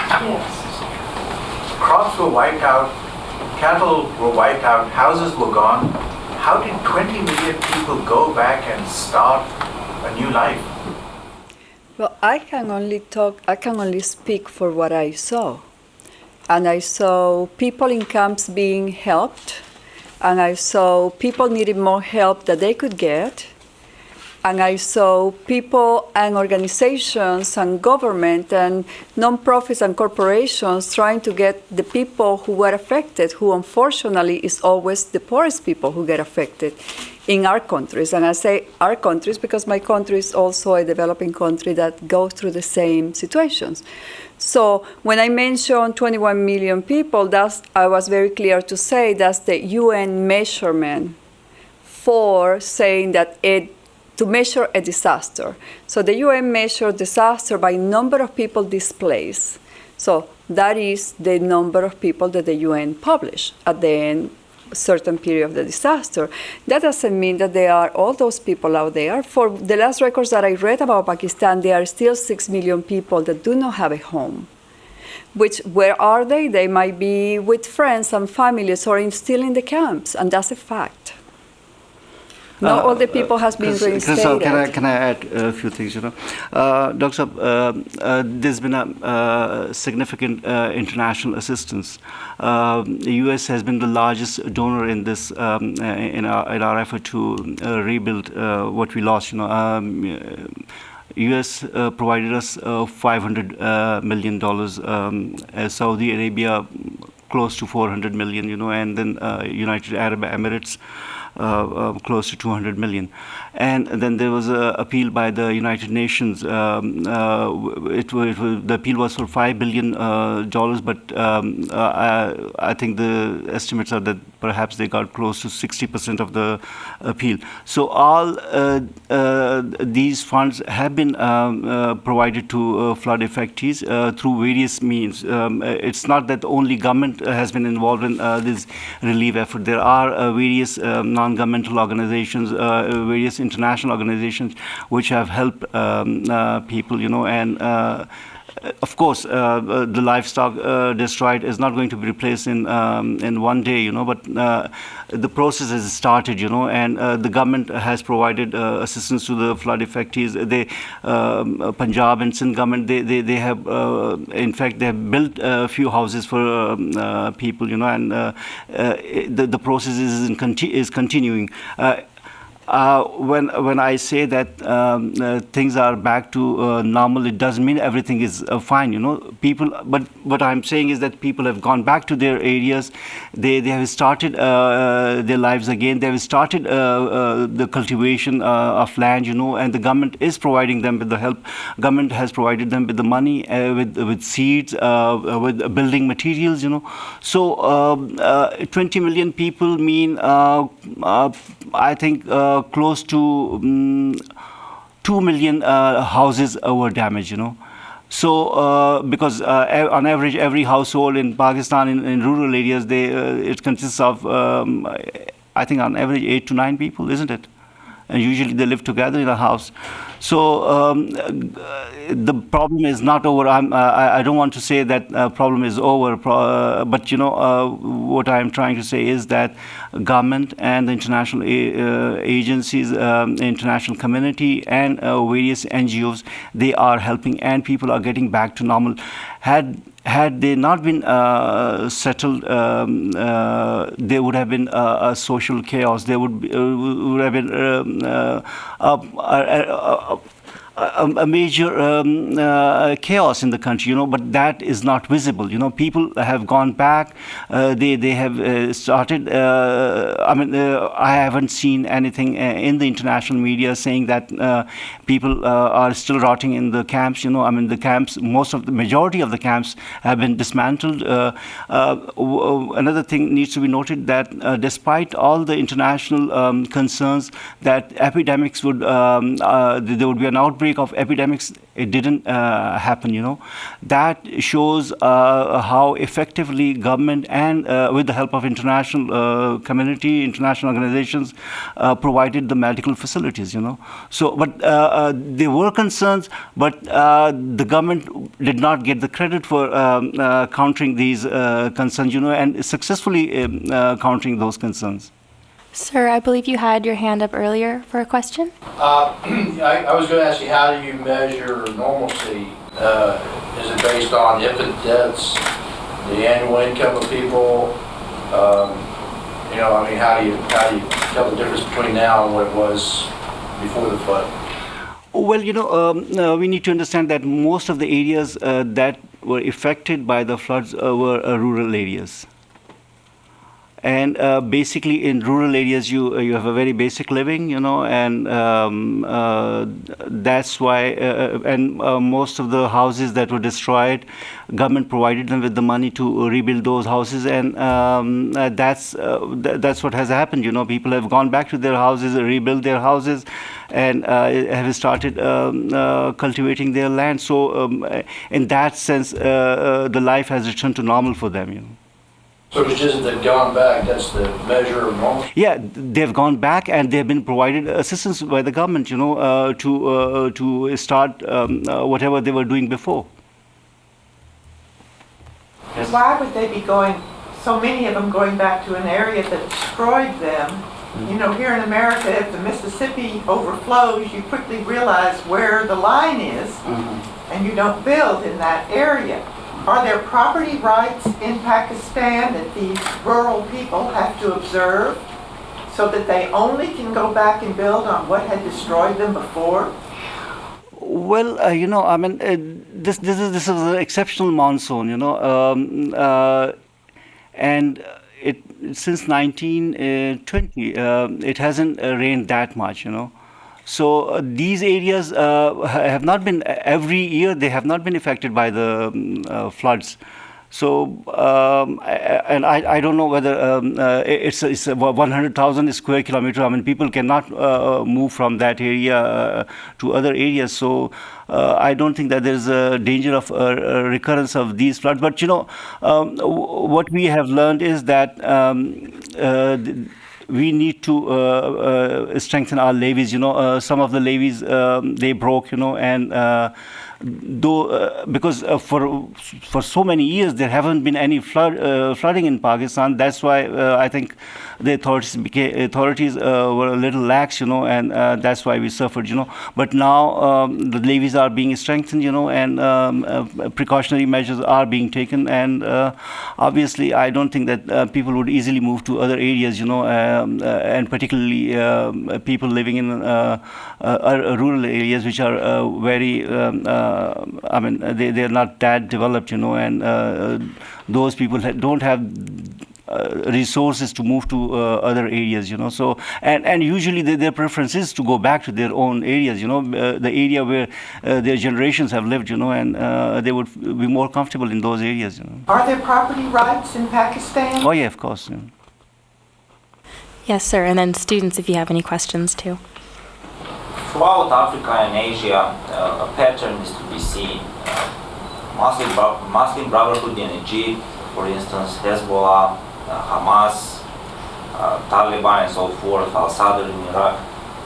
crops were wiped out, cattle were wiped out, houses were gone. How did 20 million people go back and start a new life? Well, I can only speak for what I saw. And I saw people in camps being helped, and I saw people needing more help that they could get. And I saw people and organizations and government and non-profits and corporations trying to get the people who were affected, who unfortunately is always the poorest people who get affected in our countries. And I say our countries because my country is also a developing country that goes through the same situations. So when I mentioned 21 million people, I was very clear to say that's the UN measurement for saying that to measure a disaster. So the UN measures disaster by number of people displaced. So that is the number of people that the UN published at the end, certain period of the disaster. That doesn't mean that there are all those people out there. For the last records that I read about Pakistan, there are still 6 million people that do not have a home. Where are they? They might be with friends and families or still in the camps, and that's a fact. Not all the people has been reinstated. Can I add a few things? Dr. There's been a significant international assistance. The U.S. has been the largest donor in this in our effort to rebuild what we lost. U.S. provided us $500 million, Saudi Arabia close to $400 million, and then United Arab Emirates close to $200 million. And then there was an appeal by the United Nations. The appeal was for $5 billion, but I think the estimates are that perhaps they got close to 60% of the appeal. So all these funds have been provided to flood affectees through various means. It's not that only government has been involved in this relief effort. There are various non-governmental organizations, various international organizations which have helped people, and of course, the livestock destroyed is not going to be replaced in one day, but the process has started, and the government has provided assistance to the flood affectees. Punjab and Sindh government, they have, in fact, they have built a few houses for people, and the process is continuing. When I say that things are back to normal, it doesn't mean everything is fine, People, but what I'm saying is that people have gone back to their areas. They have started their lives again. They have started the cultivation of land, and the government is providing them with the help. Government has provided them with the money, with seeds, with building materials, So 20 million people mean, I think, close to 2 million houses were damaged, So, because on average, every household in Pakistan in rural areas, it consists of, I think, on average, 8 to 9 people, isn't it? And usually they live together in a house. So the problem is not over. I don't want to say that problem is over, but what I'm trying to say is that government and the international agencies, international community, and various NGOs, they are helping, and people are getting back to normal. Had they not been settled, there would have been a social chaos. There would have been a major chaos in the country, but that is not visible. People have gone back. They have started. I haven't seen anything in the international media saying that people are still rotting in the camps. The camps, the majority of the camps have been dismantled. Another thing needs to be noted that despite all the international concerns that epidemics would, there would be an outbreak of epidemics, it didn't happen, That shows how effectively government and with the help of international community, international organizations, provided the medical facilities, So, but there were concerns, but the government did not get the credit for countering these concerns, and successfully countering those concerns. Sir, I believe you had your hand up earlier for a question. I was going to ask you, how do you measure normalcy? Is it based on infant deaths, the annual income of people? How do you tell the difference between now and what it was before the flood? Well, we need to understand that most of the areas that were affected by the floods were rural areas. And basically, in rural areas, you have a very basic living, and that's why. And most of the houses that were destroyed, government provided them with the money to rebuild those houses, and that's what has happened. People have gone back to their houses, rebuilt their houses, and have started cultivating their land. So, in that sense, the life has returned to normal for them. So it's just they've gone back, that's the measure of normal? Yeah, they've gone back and they've been provided assistance by the government, to start whatever they were doing before. Yes. Why would they be so many of them going back to an area that destroyed them You know, here in America, if the Mississippi overflows, you quickly realize where the line is, and you don't build in that area. Are there property rights in Pakistan that these rural people have to observe so that they only can go back and build on what had destroyed them before? Well, I mean, this is an exceptional monsoon, and since 1920, it hasn't rained that much, So these areas have not been, every year they have not been affected by the floods. So, and I don't know whether it's 100,000 square kilometer. I mean, people cannot move from that area to other areas. So, I don't think that there's a danger of a recurrence of these floods. But, what we have learned is that we need to strengthen our levees. Some of the levees they broke, and though because for so many years there haven't been any flooding in Pakistan. That's why I think the authorities were a little lax, and that's why we suffered, But now the levees are being strengthened, and precautionary measures are being taken. And obviously, I don't think that people would easily move to other areas, and particularly people living in rural areas, which are very I mean, they're not that developed, and those people don't have resources to move to other areas, So, and usually their preference is to go back to their own areas, the area where their generations have lived, and they would be more comfortable in those areas, Are there property rights in Pakistan? Oh, yeah, of course. Yes, sir. And then students, if you have any questions too. Throughout Africa and Asia, a pattern is to be seen. Muslim Brotherhood in Egypt, for instance, Hezbollah, Hamas, Taliban and so forth, Al-Sadr in Iraq,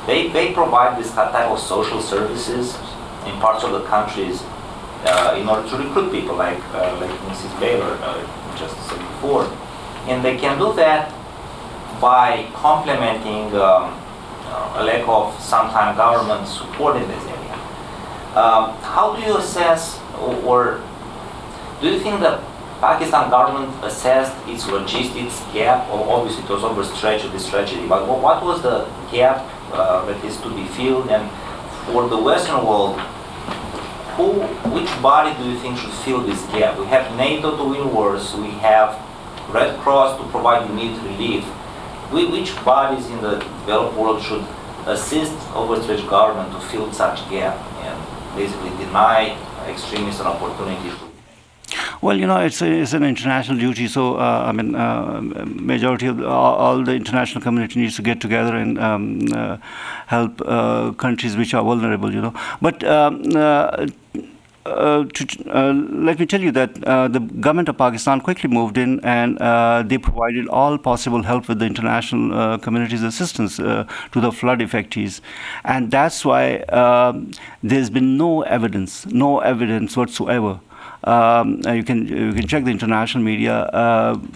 they provide this type of social services in parts of the countries in order to recruit people, like Mrs. Baylor just said before. And they can do that by complementing a lack of sometimes government support in this area. How do you assess, or do you think the Pakistan government assessed its logistics gap? Or obviously it was overstretched, this tragedy, but what was the gap that is to be filled? And for the Western world, which body do you think should fill this gap? We have NATO to win wars, we have Red Cross to provide immediate relief. Which bodies in the developed world should assist overstretched government to fill such gap and basically deny extremists an opportunity to? Well, it's an international duty. So, I mean, majority of all the international community needs to get together and help countries which are vulnerable. But let me tell you that the government of Pakistan quickly moved in, and they provided all possible help with the international community's assistance to the flood affectees. And that's why there's been no evidence whatsoever. You can check the international media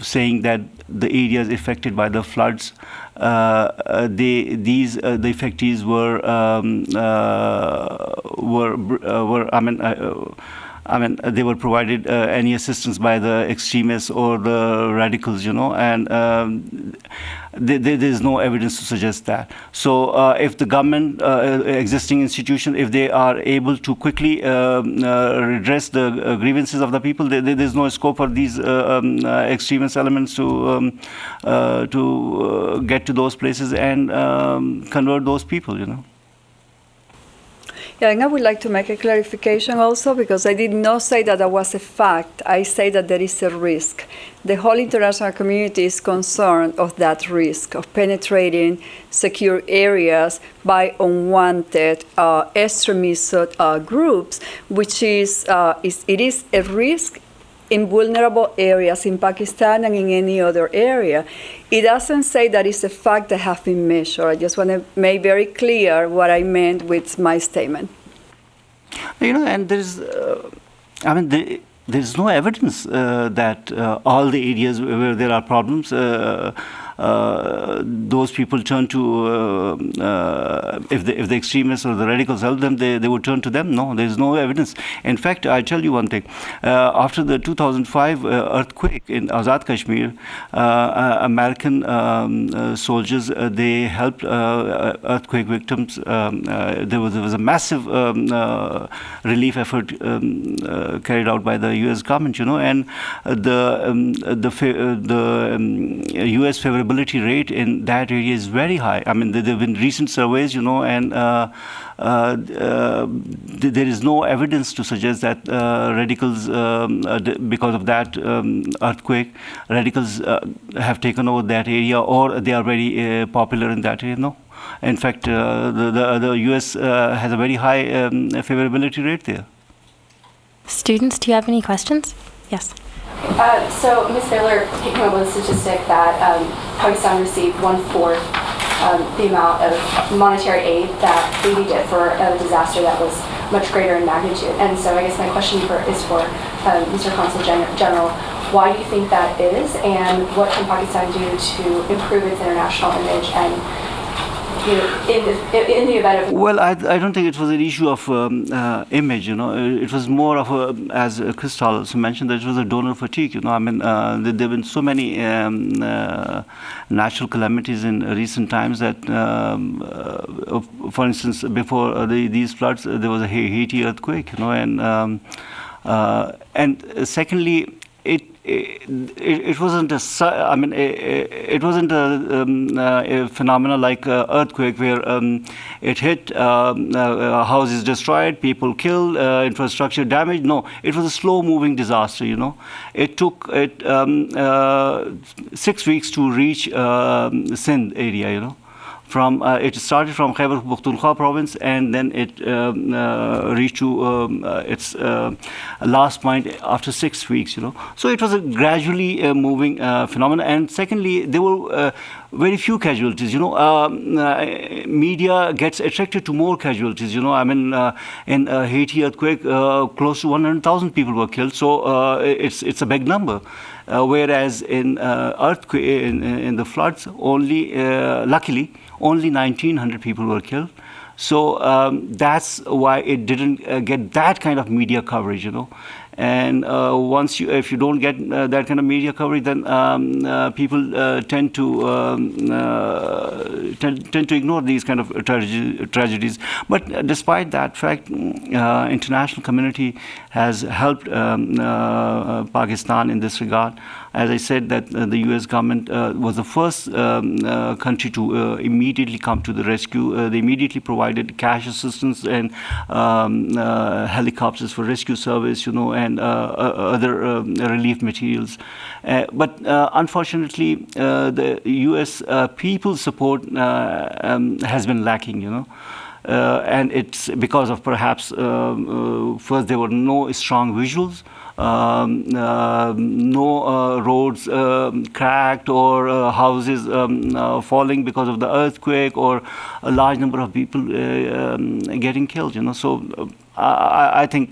saying that the areas affected by the floods, the affectees they were provided any assistance by the extremists or the radicals, and there's no evidence to suggest that. So if the government, existing institutions, if they are able to quickly redress the grievances of the people, there's no scope for these extremist elements to get to those places and convert those people, Yeah, and I would like to make a clarification also, because I did not say that that was a fact. I say that there is a risk. The whole international community is concerned of that risk of penetrating secure areas by unwanted extremist groups, which is it is a risk in vulnerable areas in Pakistan and in any other area. It doesn't say that it's a fact that has been measured. I just want to make very clear what I meant with my statement. And there's, there's no evidence that all the areas where there are problems, those people turn to, if the extremists or the radicals help them, they would turn to them. No, there's no evidence. In fact, I tell you one thing. After the 2005 earthquake in Azad Kashmir, American soldiers, they helped earthquake victims. There was a massive relief effort carried out by the U.S. government, and the U.S. favorability rate in that area is very high. I mean, there have been recent surveys, and there is no evidence to suggest that radicals, because of that earthquake, radicals have taken over that area, or they are very popular in that area. No. In fact, the U.S. has a very high favorability rate there. Students, do you have any questions? Yes. So Ms. Baylor came up with a statistic that Pakistan received 1/4 the amount of monetary aid that Haiti did for a disaster that was much greater in magnitude. And so I guess my question is for Mr. Consul General. Why do you think that is, and what can Pakistan do to improve its international image and in the event of... Well, I don't think it was an issue of image, It was more of as Crystal also mentioned, that it was a donor fatigue, I mean, there have been so many natural calamities in recent times that, for instance, before these floods, there was a Haiti earthquake, and secondly, it wasn't it wasn't a phenomena like earthquake where it hit, houses destroyed, people killed, infrastructure damaged. No, it was a slow-moving disaster. It took 6 weeks to reach Sindh area. It started from Khyber Pakhtunkhwa province, and then it reached to its last point after 6 weeks. So it was a gradually moving phenomenon. And secondly, there were very few casualties. Media gets attracted to more casualties. I mean, in Haiti earthquake, close to 100,000 people were killed. So it's a big number. Whereas in earthquake, in the floods, only luckily only 1,900 people were killed. So that's why it didn't get that kind of media coverage, And if you don't get that kind of media coverage, then people tend to ignore these kind of tragedies. But despite that fact, international community has helped Pakistan in this regard. As I said, that the U.S. government was the first country to immediately come to the rescue. They immediately provided cash assistance and helicopters for rescue service, and other relief materials. But unfortunately, the U.S. people's support has been lacking, and it's because of perhaps first there were no strong visuals, no roads cracked or houses falling because of the earthquake, or a large number of people getting killed. So I think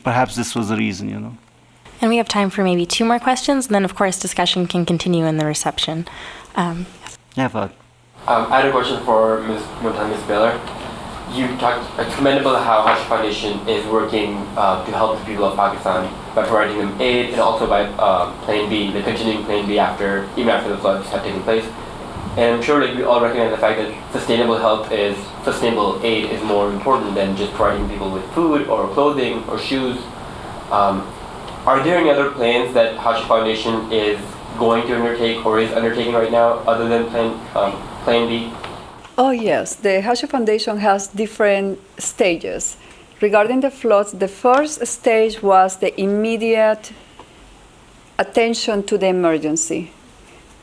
perhaps this was the reason. And we have time for maybe 2 more questions, and then of course discussion can continue in the reception. Yes. Yeah, Fahad. I had a question for Ms. Baylor. You talked, it's commendable how Hashi Foundation is working to help the people of Pakistan by providing them aid, and also by Plan B, the continuing Plan B even after the floods have taken place. And I'm sure we all recognize the fact that sustainable aid is more important than just providing people with food or clothing or shoes. Are there any other plans that Hashi Foundation is going to undertake or is undertaking right now other than Plan B? Oh yes, the Hashi Foundation has different stages. Regarding the floods, the first stage was the immediate attention to the emergency,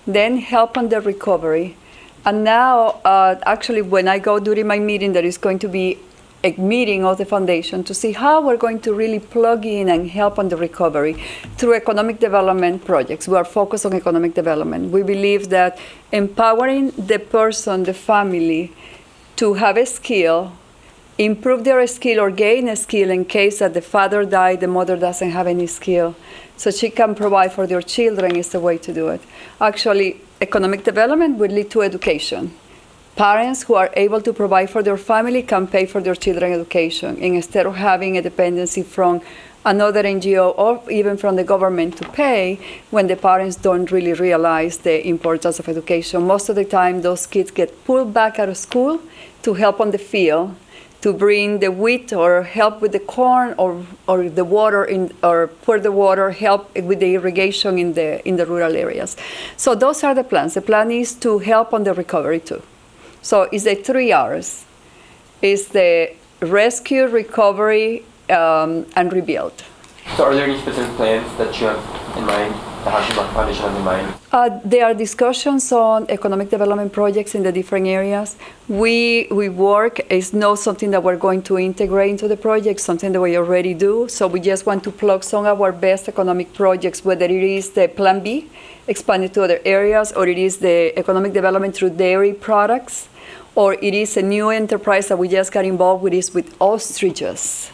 then help on the recovery. And now, actually, when I go during my meeting, there is going to be a meeting of the foundation to see how we're going to really plug in and help on the recovery through economic development projects. We are focused on economic development. We believe that empowering the person, the family, to have a skill, improve their skill or gain a skill in case that the father died, the mother doesn't have any skill. So she can provide for their children is the way to do it. Actually, economic development will lead to education. Parents who are able to provide for their family can pay for their children's education, and instead of having a dependency from another NGO or even from the government to pay when the parents don't really realize the importance of education. Most of the time, those kids get pulled back out of school to help on the field, to bring the wheat or help with the corn or the water or pour the water, help with the irrigation in the rural areas. So those are the plans. The plan is to help on the recovery too. So it's the 3 R's. It's the rescue, recovery, and rebuild. So are there any specific plans that you have in mind, the Hashimoto Foundation has in mind? There are discussions on economic development projects in the different areas. We work, it's not something that we're going to integrate into the project, something that we already do. So we just want to plug some of our best economic projects, whether it is the Plan B, expanded to other areas, or it is the economic development through dairy products, or it is a new enterprise that we just got involved with, is with ostriches.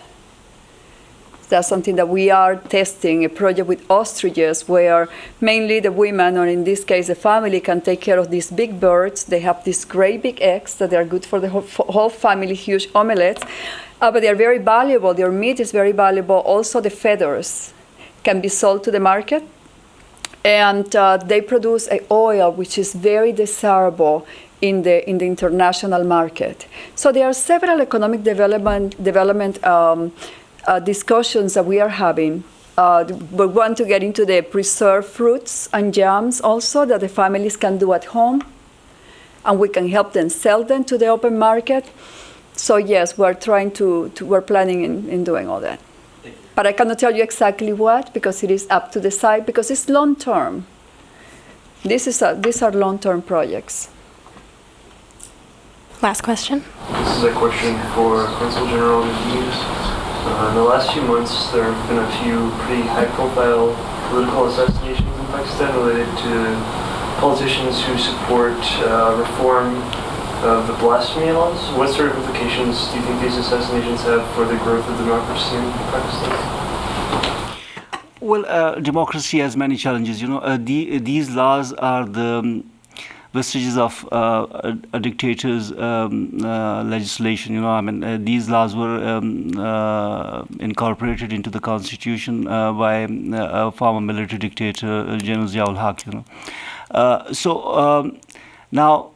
That's something that we are testing, a project with ostriches where mainly the women, or in this case the family, can take care of these big birds. They have these great big eggs that are good for the whole family, huge omelets, but they are very valuable. Their meat is very valuable. Also the feathers can be sold to the market. And they produce an oil which is very desirable in the international market. So there are several economic development discussions that we are having. We want to get into the preserved fruits and jams also that the families can do at home, and we can help them sell them to the open market. So yes, we're planning in doing all that. But I cannot tell you exactly what, because it is up to the site, because it's long term. These are long-term projects. Last question. This is a question for Consul General News. In the last few months, there have been a few pretty high-profile political assassinations in Pakistan related to politicians who support reform of the blasphemy laws. What sort of implications do you think these assassinations have for the growth of democracy in Pakistan? Well, democracy has many challenges. These laws are the vestiges of a dictator's legislation. These laws were incorporated into the constitution by a former military dictator, General Ziaul Haq. Now,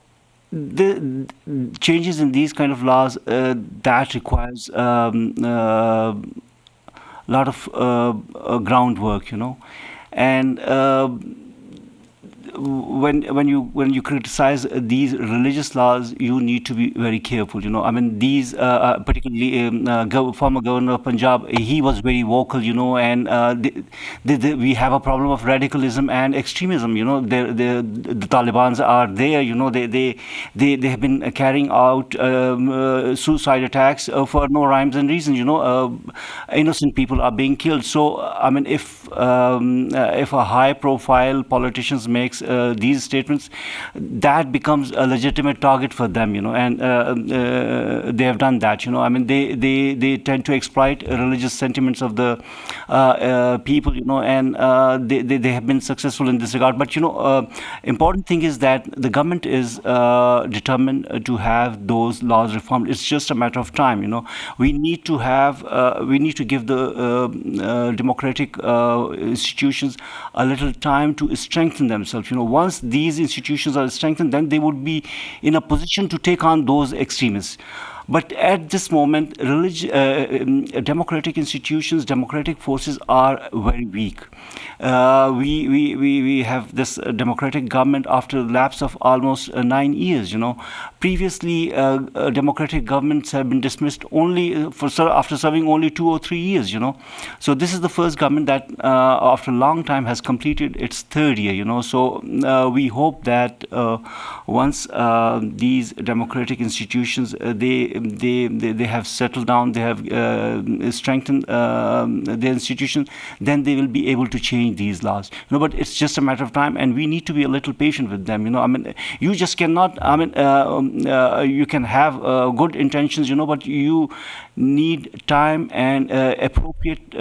the changes in these kind of laws that requires a lot of groundwork, and when you criticize these religious laws, you need to be very careful. These particularly former governor of Punjab, he was very vocal. And we have a problem of radicalism and extremism. The Taliban are there. They have been carrying out suicide attacks for no rhymes and reasons. Innocent people are being killed. So if a high-profile politician makes these statements, that becomes a legitimate target for them, and they have done that. They tend to exploit religious sentiments of the people, and they have been successful in this regard. But important thing is that the government is determined to have those laws reformed. It's just a matter of time. We need to give the democratic institutions a little time to strengthen themselves. Once these institutions are strengthened, then they would be in a position to take on those extremists. But at this moment, democratic institutions, democratic forces are very weak. We have this democratic government after the lapse of almost 9 years. Previously, democratic governments have been dismissed only after serving only 2 or 3 years. So this is the first government that, after a long time, has completed its 3rd year. So we hope that once these democratic institutions they they have settled down, they have strengthened their institutions, then they will be able to change these laws. But it's just a matter of time, and we need to be a little patient with them. You just cannot. You can have good intentions, but you need time and appropriate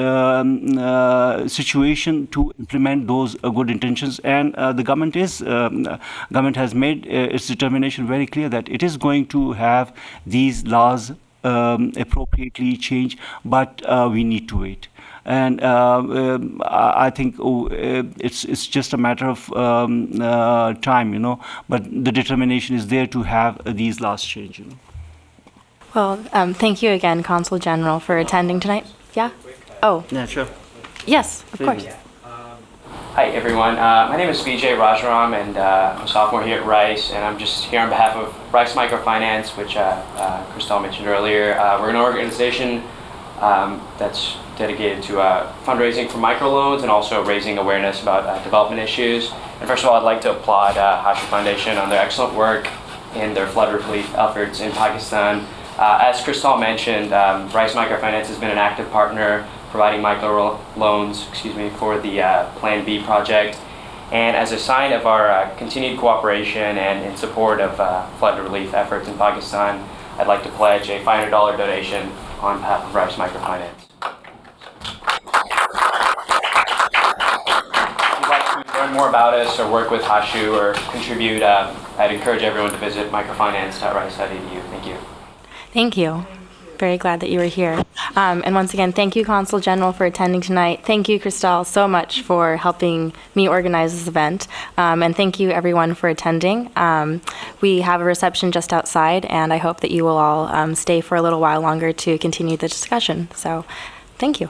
situation to implement those good intentions. And the government has made its determination very clear that it is going to have these laws appropriately changed, but we need to wait. And I think it's just a matter of time, but the determination is there to have these laws changed. Well, thank you again, Consul General, for attending tonight. Yeah? Oh. Yeah, sure. Yes, of course. Hi, everyone. My name is Vijay Rajaram, and I'm a sophomore here at Rice, and I'm just here on behalf of Rice Microfinance, which Christelle mentioned earlier. We're an organization that's dedicated to fundraising for microloans and also raising awareness about development issues. And first of all, I'd like to applaud Hashu Foundation on their excellent work in their flood relief efforts in Pakistan. As Christelle mentioned, Rice Microfinance has been an active partner providing microloans, for the Plan B project. And as a sign of our continued cooperation and in support of flood relief efforts in Pakistan, I'd like to pledge a $500 donation on behalf of Rice Microfinance. If you'd like to learn more about us or work with Hashu or contribute, I'd encourage everyone to visit microfinance.rice.edu. Thank you. Thank you. Very glad that you were here. And once again, thank you, Consul General, for attending tonight. Thank you, Christelle, so much for helping me organize this event. And thank you, everyone, for attending. We have a reception just outside, and I hope that you will all stay for a little while longer to continue the discussion. So, thank you.